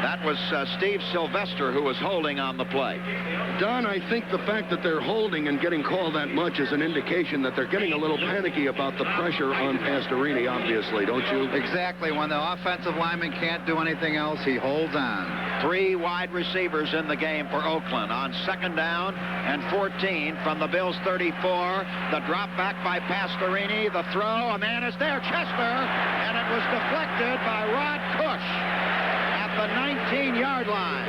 That was Steve Sylvester who was holding on the play. Don, I think the fact that they're holding and getting called that much is an indication that they're getting a little panicky about the pressure on Pastorini, obviously, don't you? Exactly. When the offensive lineman can't do anything else, he holds on. 3 wide receivers in the game for Oakland on 2nd down and 14 from the Bills 34. The drop back by Pastorini. The throw. A man is there. Chester. And it was deflected by Rod Cush at the 19-yard line.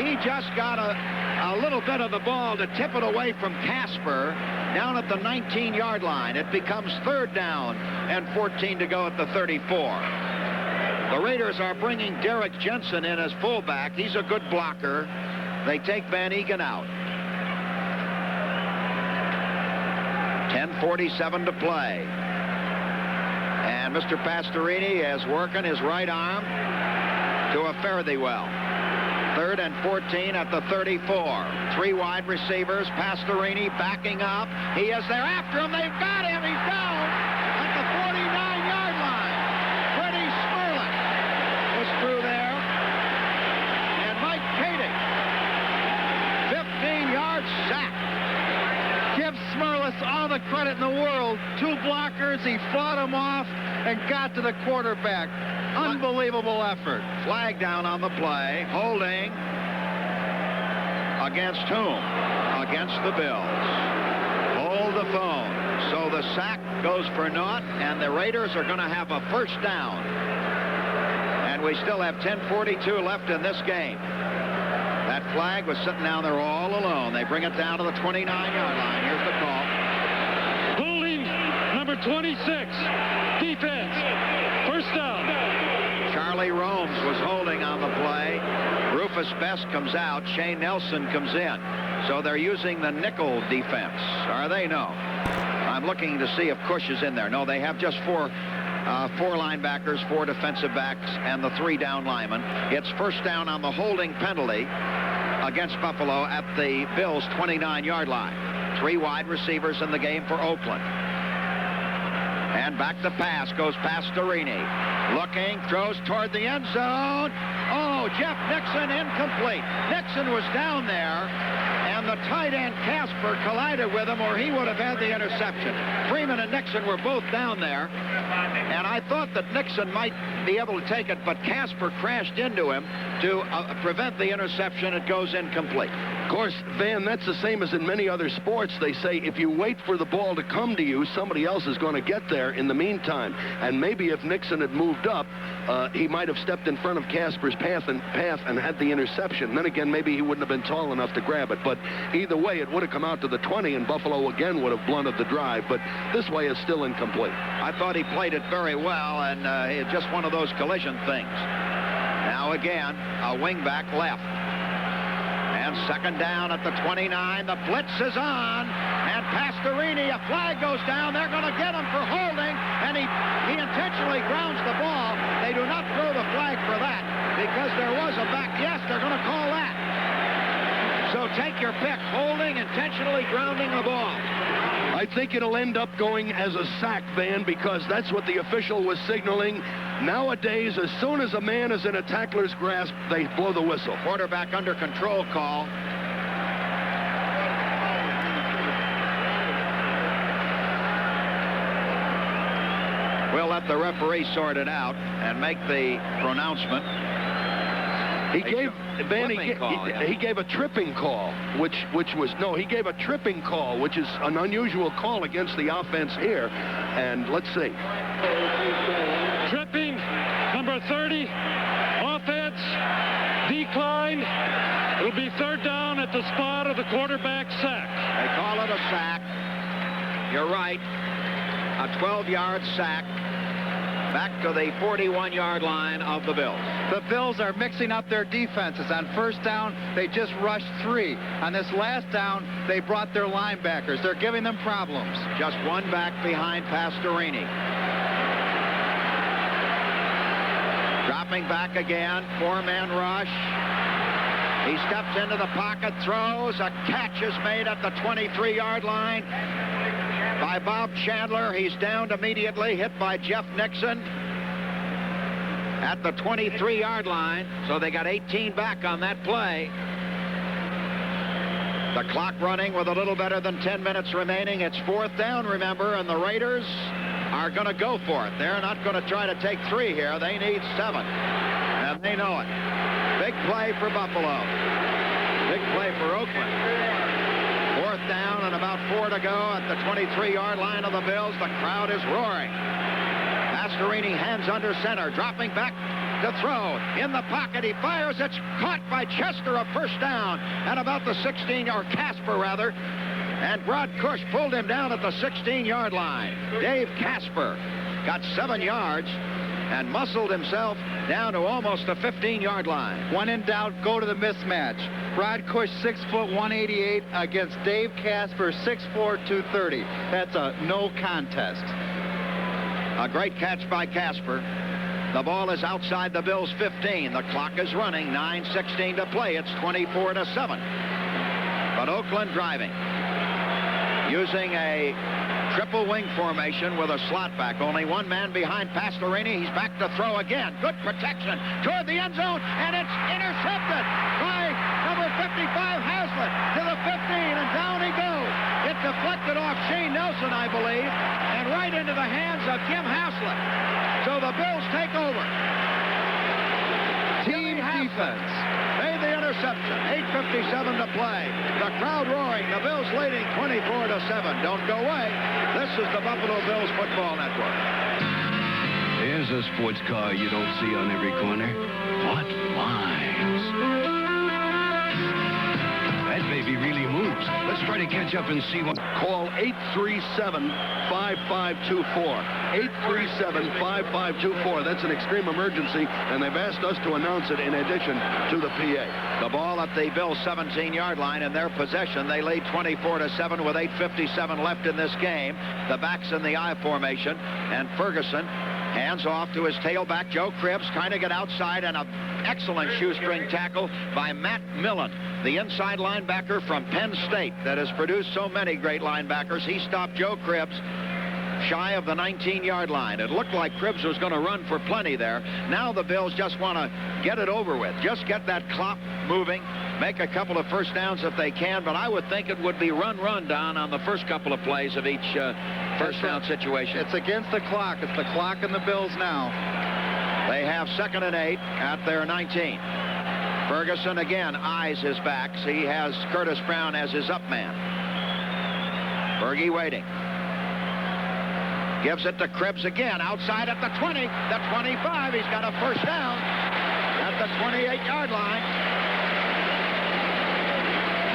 He just got a little bit of the ball to tip it away from Casper down at the 19-yard line. It becomes 3rd down and 14 to go at the 34. The Raiders are bringing Derek Jensen in as fullback. He's a good blocker. They take Van Egan out. 10:47 to play. And Mr. Pastorini is working his right arm to a fare-thee-well. 3rd and 14 at the 34. 3 wide receivers. Pastorini backing up. He is there after him. They've got him. He's down at the 49-yard line. Freddie Smerlich was through there. And Mike Kadish, 15-yard sack. Give Smerlich all the credit in the world. 2 blockers, he fought them off and got to the quarterback. Unbelievable effort. Flag down on the play. Holding against whom? Against the Bills. Hold the phone. So the sack goes for naught, and the Raiders are going to have a first down. And we still have 10:42 left in this game. That flag was sitting down there all alone. They bring it down to the 29-yard line. Here's the call. Holding number 26. Defense. First down. Charlie Romes was holding on the play. Rufus Best comes out. Shane Nelson comes in. So they're using the nickel defense. Are they? No. I'm looking to see if Cush is in there. No, they have just four linebackers, 4 defensive backs, and the 3 down linemen. It's first down on the holding penalty against Buffalo at the Bills' 29-yard line. 3 wide receivers in the game for Oakland. And back to pass goes Pastorini. Looking, throws toward the end zone. Oh, Jeff Nixon incomplete. Nixon was down there, and the tight end Casper collided with him, or he would have had the interception. Freeman and Nixon were both down there, and I thought that Nixon might be able to take it, but Casper crashed into him to prevent the interception. It goes incomplete. Of course, Van, that's the same as in many other sports. They say if you wait for the ball to come to you, somebody else is going to get there in the meantime. And maybe if Nixon had moved up, he might have stepped in front of Casper's path and had the interception. Then again, maybe he wouldn't have been tall enough to grab it. But either way, it would have come out to the 20, and Buffalo again would have blunted the drive. But this way is still incomplete. I thought he played it very well, and it's just one of those collision things. Now again, a wingback left. And second down at the 29. The blitz is on. And Pastorini, a flag goes down. They're going to get him for holding. And he intentionally grounds the ball. They do not throw the flag for that because there was a back. Yes, they're going to call that. So take your pick. Holding, intentionally grounding the ball. I think it'll end up going as a sack, Van, because that's what the official was signaling. Nowadays, as soon as a man is in a tackler's grasp, they blow the whistle. Quarterback under control call. We'll let the referee sort it out and make the pronouncement. He gave a tripping call, which gave a tripping call, which is an unusual call against the offense here. And let's see. Tripping, number 30, offense, decline. It'll be third down at the spot of the quarterback sack. They call it a sack. You're right. A 12-yard sack. Back to the 41-yard line of the Bills. The Bills are mixing up their defenses. On first down, they just rushed 3. On this last down, they brought their linebackers. They're giving them problems. Just one back behind Pastorini. Dropping back again, 4-man rush. He steps into the pocket, throws. A catch is made at the 23-yard line by Bob Chandler. He's downed immediately, hit by Jeff Nixon at the 23-yard line. So they got 18 back on that play. The clock running with a little better than 10 minutes remaining. It's fourth down, remember, and the Raiders are going to go for it. They're not going to try to take 3 here. They need 7, and they know it. Big play for Buffalo. Big play for Oakland. Fourth down and about 4 to go at the 23-yard line of the Bills. The crowd is roaring. Pastorini hands under center, dropping back to throw. In the pocket, he fires. It's caught by Chester, a first down at about the 16, or Casper rather. And Rod Cush pulled him down at the 16-yard line. Dave Casper got 7 yards and muscled himself down to almost the 15-yard line. When in doubt, go to the mismatch. Rod Cush, 6 foot 188 against Dave Casper, 6'4", 230. That's a no contest. A great catch by Casper. The ball is outside the Bills' 15. The clock is running. 9:16 to play. It's 24-7. But Oakland driving. Using a triple wing formation with a slot back. Only one man behind Pastorini. He's back to throw again. Good protection toward the end zone, and it's intercepted by number 55 Haslett to the 15, and down he goes. It deflected off Shane Wilson, I believe, and right into the hands of Jim Haslett. So the Bills take over. Team defense. Made the interception. 8:57 to play. The crowd roaring. The Bills leading 24-7. Don't go away. This is the Buffalo Bills Football Network. Here's a sports car you don't see on every corner. What lines? That baby really moves. Let's try to catch up and see what... Call 837-5524. 837-5524. That's an extreme emergency, and they've asked us to announce it in addition to the PA. The ball at the Bills' 17-yard line in their possession. They lead 24-7 with 8:57 left in this game. The backs in the I formation, and Ferguson hands off to his tailback, Joe Cribbs, trying to get outside, and an excellent shoestring tackle by Matt Millen, the inside linebacker from Penn State that has produced so many great linebackers. He stopped Joe Cribbs shy of the 19-yard line. It looked like Cribbs was going to run for plenty there. Now the Bills just want to get it over with. Just get that clock moving, make a couple of first downs if they can, but I would think it would be run down on the first couple of plays of each first down situation. It's against the clock. It's the clock and the Bills now. They have 2nd and 8 at their 19. Ferguson again eyes his backs. He has Curtis Brown as his up man. Fergie waiting. Gives it to Cribbs again, outside at the 20, the 25. He's got a first down at the 28-yard line.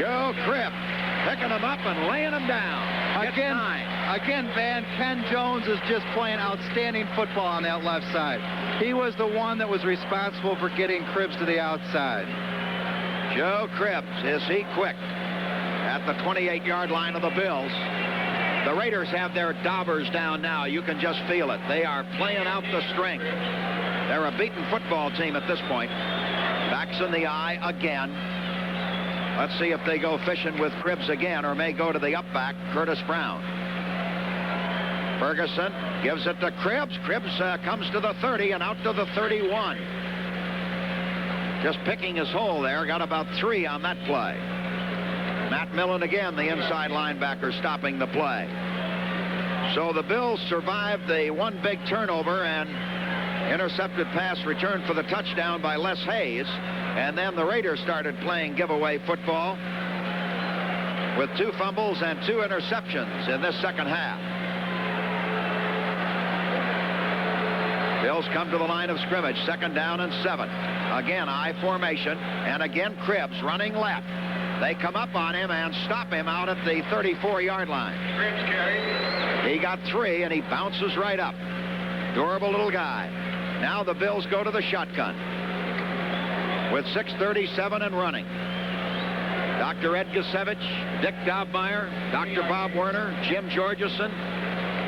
Joe Cribbs picking him up and laying him down. Again, Van, Ken Jones is just playing outstanding football on that left side. He was the one that was responsible for getting Cribbs to the outside. Joe Cribbs, is he quick? At the 28-yard line of the Bills. The Raiders have their daubers down now. You can just feel it. They are playing out the strength. They're a beaten football team at this point. Backs in the eye again. Let's see if they go fishing with Cribbs again or may go to the up back, Curtis Brown. Ferguson gives it to Cribbs. Cribbs comes to the 30 and out to the 31. Just picking his hole there. Got about 3 on that play. Matt Millen again, the inside linebacker, stopping the play. So the Bills survived the one big turnover and intercepted pass returned for the touchdown by Les Hayes. And then the Raiders started playing giveaway football with 2 fumbles and 2 interceptions in this second half. Bills come to the line of scrimmage, 2nd down and 7. Again, I formation, and again Cribbs running left. They come up on him and stop him out at the 34-yard line. He got 3, and he bounces right up. Durable little guy. Now the Bills go to the shotgun with 6:37 and running. Dr. Ed Gusevich, Dick Dobmeyer, Dr. Bob Werner, Jim Georgeson.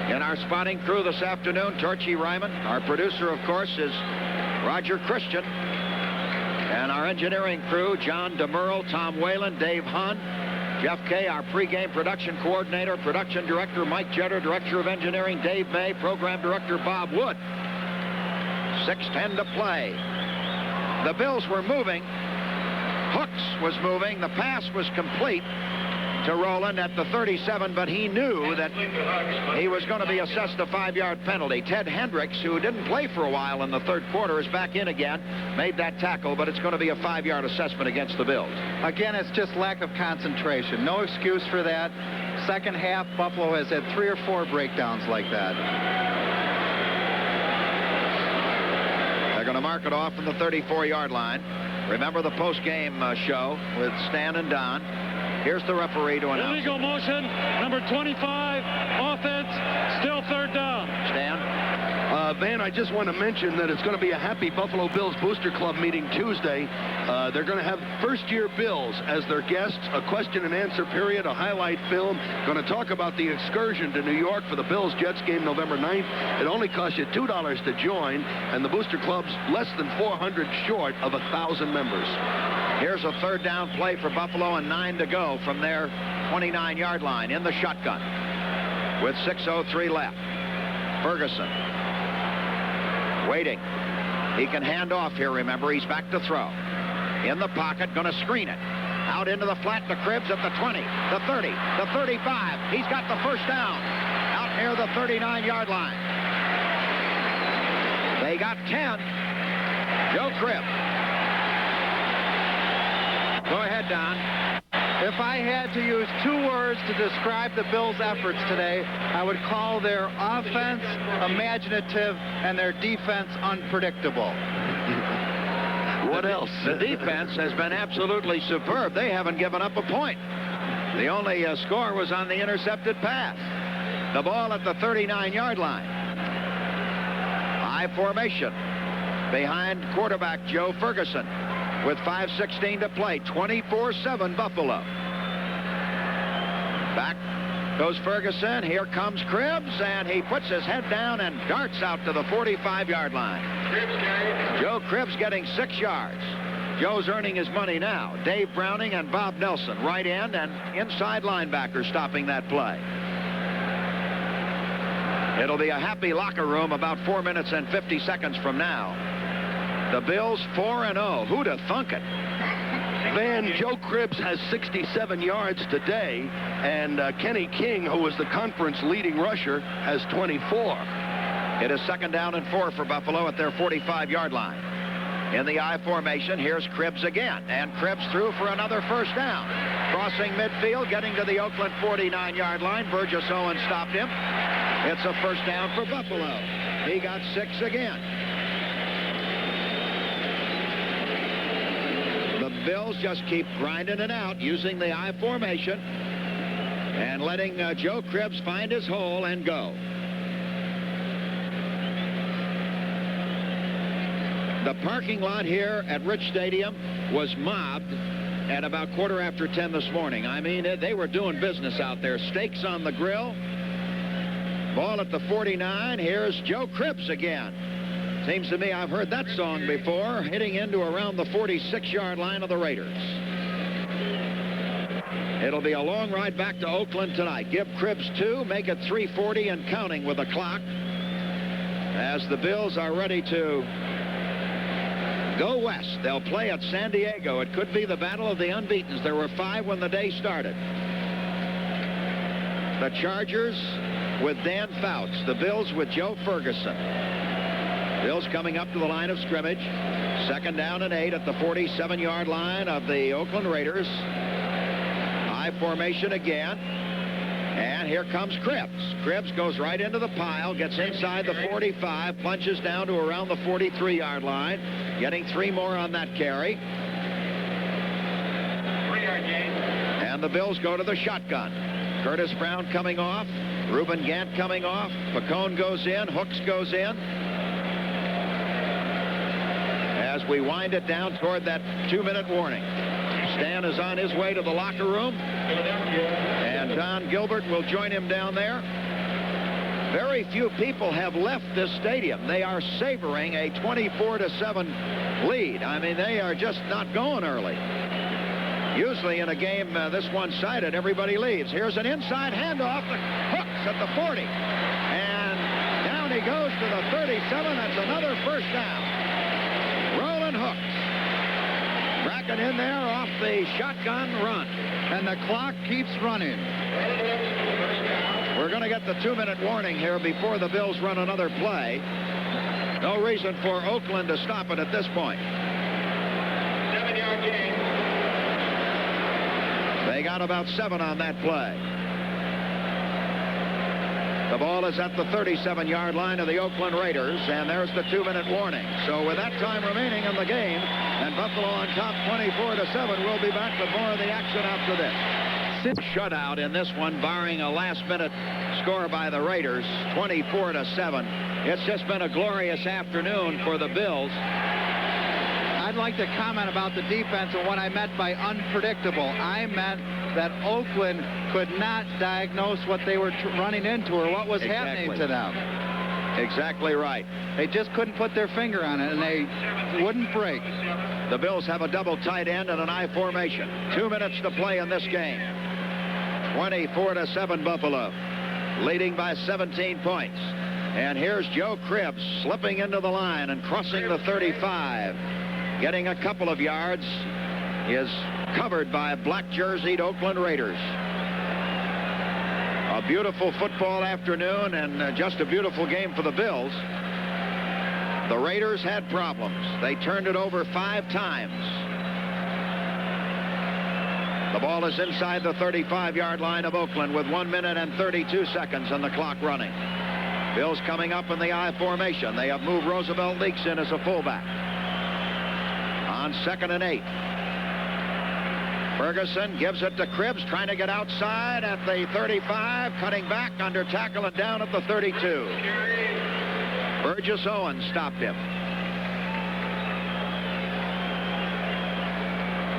In our spotting crew this afternoon, Torchy Ryman. Our producer, of course, is Roger Christian. And our engineering crew, John DeMurle, Tom Whalen, Dave Hahn, Jeff Kay, our pregame production coordinator, production director Mike Jeter, director of engineering Dave May, program director Bob Wood. 6:10 to play. The Bills were moving. Hooks was moving. The pass was complete to Rowland at the 37, but he knew that he was going to be assessed a 5-yard penalty. Ted Hendricks, who didn't play for a while in the third quarter, is back in again, made that tackle, but it's going to be a 5-yard assessment against the Bills. Again, it's just lack of concentration. No excuse for that. Second half, Buffalo has had 3 or 4 breakdowns like that. They're going to mark it off from the 34-yard line. Remember the post-game show with Stan and Don. Here's the referee to announce. Illegal motion, number 25, offense, still 3rd down. Stan? Van, I just want to mention that it's going to be a Happy Buffalo Bills Booster Club meeting Tuesday. They're going to have first-year Bills as their guests, a question-and-answer period, a highlight film. Going to talk about the excursion to New York for the Bills-Jets game November 9th. It only costs you $2 to join, and the Booster Club's less than 400 short of 1,000 members. Here's a 3rd down play for Buffalo and 9 to go from their 29-yard line in the shotgun with 6:03 left. Ferguson waiting. He can hand off here, remember. He's back to throw. In the pocket, going to screen it. Out into the flat to Cribbs at the 20, the 30, the 35. He's got the first down out near the 39-yard line. They got 10. Joe Cribbs. Go ahead, Don. If I had to use 2 words to describe the Bills' efforts today, I would call their offense imaginative and their defense unpredictable. What else? The defense has been absolutely superb. They haven't given up a point. The only score was on the intercepted pass. The ball at the 39-yard line. High formation behind quarterback Joe Ferguson with 5:16 to play. 24-7 Buffalo. Back goes Ferguson. Here comes Cribbs, and he puts his head down and darts out to the 45-yard line. Joe Cribbs getting 6 yards. Joe's earning his money now. Dave Browning and Bob Nelson, right end and inside linebacker, stopping that play. It'll be a happy locker room about 4 minutes and 50 seconds from now. The Bills 4-0. Who'd have thunk it? Van, Joe Cribbs has 67 yards today, and Kenny King, who was the conference leading rusher, has 24. It is 2nd down and 4 for Buffalo at their 45-yard line. In the I formation, here's Cribbs again, and Cribbs threw for another first down. Crossing midfield, getting to the Oakland 49-yard line. Burgess Owens stopped him. It's a first down for Buffalo. He got 6 again. The Bills just keep grinding it out using the I formation and letting Joe Cribbs find his hole and go. The parking lot here at Rich Stadium was mobbed at about 10:15 this morning. I mean, they were doing business out there. Steaks on the grill. Ball at the 49. Here's Joe Cribbs again. Seems to me I've heard that song before, hitting into around the 46-yard line of the Raiders. It'll be a long ride back to Oakland tonight. Give Cribbs 2, make it 3:40 and counting with the clock as the Bills are ready to go west. They'll play at San Diego. It could be the battle of the unbeatens. There were 5 when the day started. The Chargers with Dan Fouts. The Bills with Joe Ferguson. Bills coming up to the line of scrimmage. 2nd down and 8 at the 47-yard line of the Oakland Raiders. High formation again. And here comes Cribbs. Cribbs goes right into the pile, gets inside the 45, plunges down to around the 43-yard line, getting 3 more on that carry. 3-yard gain. And the Bills go to the shotgun. Curtis Brown coming off. Reuben Gant coming off. Pacone goes in. Hooks goes in. As we wind it down toward that 2-minute warning. Stan is on his way to the locker room. And Don Gilbert will join him down there. Very few people have left this stadium. They are savoring a 24-7 lead. I mean, they are just not going early. Usually in a game this one-sided, everybody leaves. Here's an inside handoff. Hooks at the 40. And down he goes to the 37. That's another first down. Roland Hooks. Bracken in there off the shotgun run. And the clock keeps running. We're going to get the 2-minute warning here before the Bills run another play. No reason for Oakland to stop it at this point. 7-yard gain. They got about 7 on that play. The ball is at the 37-yard line of the Oakland Raiders, and there's the 2-minute warning. So with that time remaining in the game, and Buffalo on top 24-7, we'll be back with more of the action after this. Shutout in this one, barring a last-minute score by the Raiders, 24-7. It's just been a glorious afternoon for the Bills. I'd like to comment about the defense and what I meant by unpredictable. I meant that Oakland could not diagnose what they were running into or what was happening to them. Exactly right. They just couldn't put their finger on it, and they wouldn't break. The Bills have a double tight end and an I formation. 2 minutes to play in this game. 24-7 Buffalo, leading by 17 points. And here's Joe Cribbs slipping into the line and crossing the 35, getting a couple of yards is covered by black-jerseyed Oakland Raiders. A beautiful football afternoon and just a beautiful game for the Bills. The Raiders had problems. They turned it over 5 times. The ball is inside the 35-yard line of Oakland with 1 minute and 32 seconds on the clock running. Bills coming up in the I formation. They have moved Roosevelt Leaks in as a fullback. On 2nd and 8. Ferguson gives it to Cribbs, trying to get outside at the 35, cutting back under tackle and down at the 32. Burgess Owens stopped him.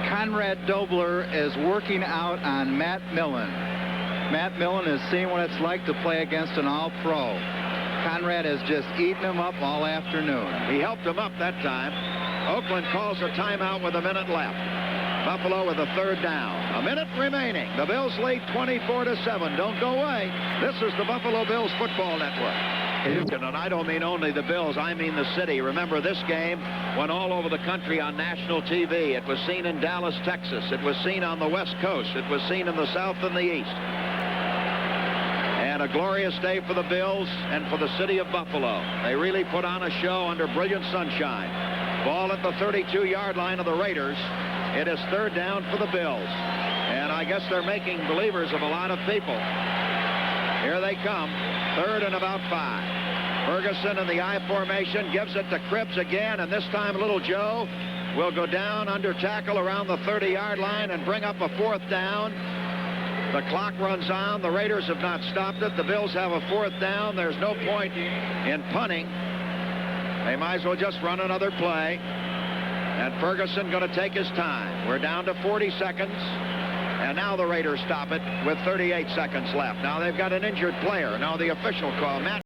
Conrad Dobler is working out on Matt Millen. Matt Millen has seen what it's like to play against an all-pro. Conrad has just eaten him up all afternoon. He helped him up that time. Oakland calls a timeout with a minute left. Buffalo with a 3rd down. A minute remaining. The Bills lead 24-7. Don't go away. This is the Buffalo Bills Football Network. And I don't mean only the Bills, I mean the city. Remember, this game went all over the country on national TV. It was seen in Dallas, Texas. It was seen on the West Coast. It was seen in the South and the East. And a glorious day for the Bills and for the city of Buffalo. They really put on a show under brilliant sunshine. Ball at the 32-yard line of the Raiders. It is 3rd down for the Bills. And I guess they're making believers of a lot of people. Here they come. 3rd and about 5. Ferguson in the I formation gives it to Cribbs again, and this time Little Joe will go down under tackle around the 30-yard line and bring up a 4th down. The clock runs on. The Raiders have not stopped it. The Bills have a 4th down. There's no point in punting. They might as well just run another play. And Ferguson going to take his time. We're down to 40 seconds. And now the Raiders stop it with 38 seconds left. Now they've got an injured player. Now the official call. Matt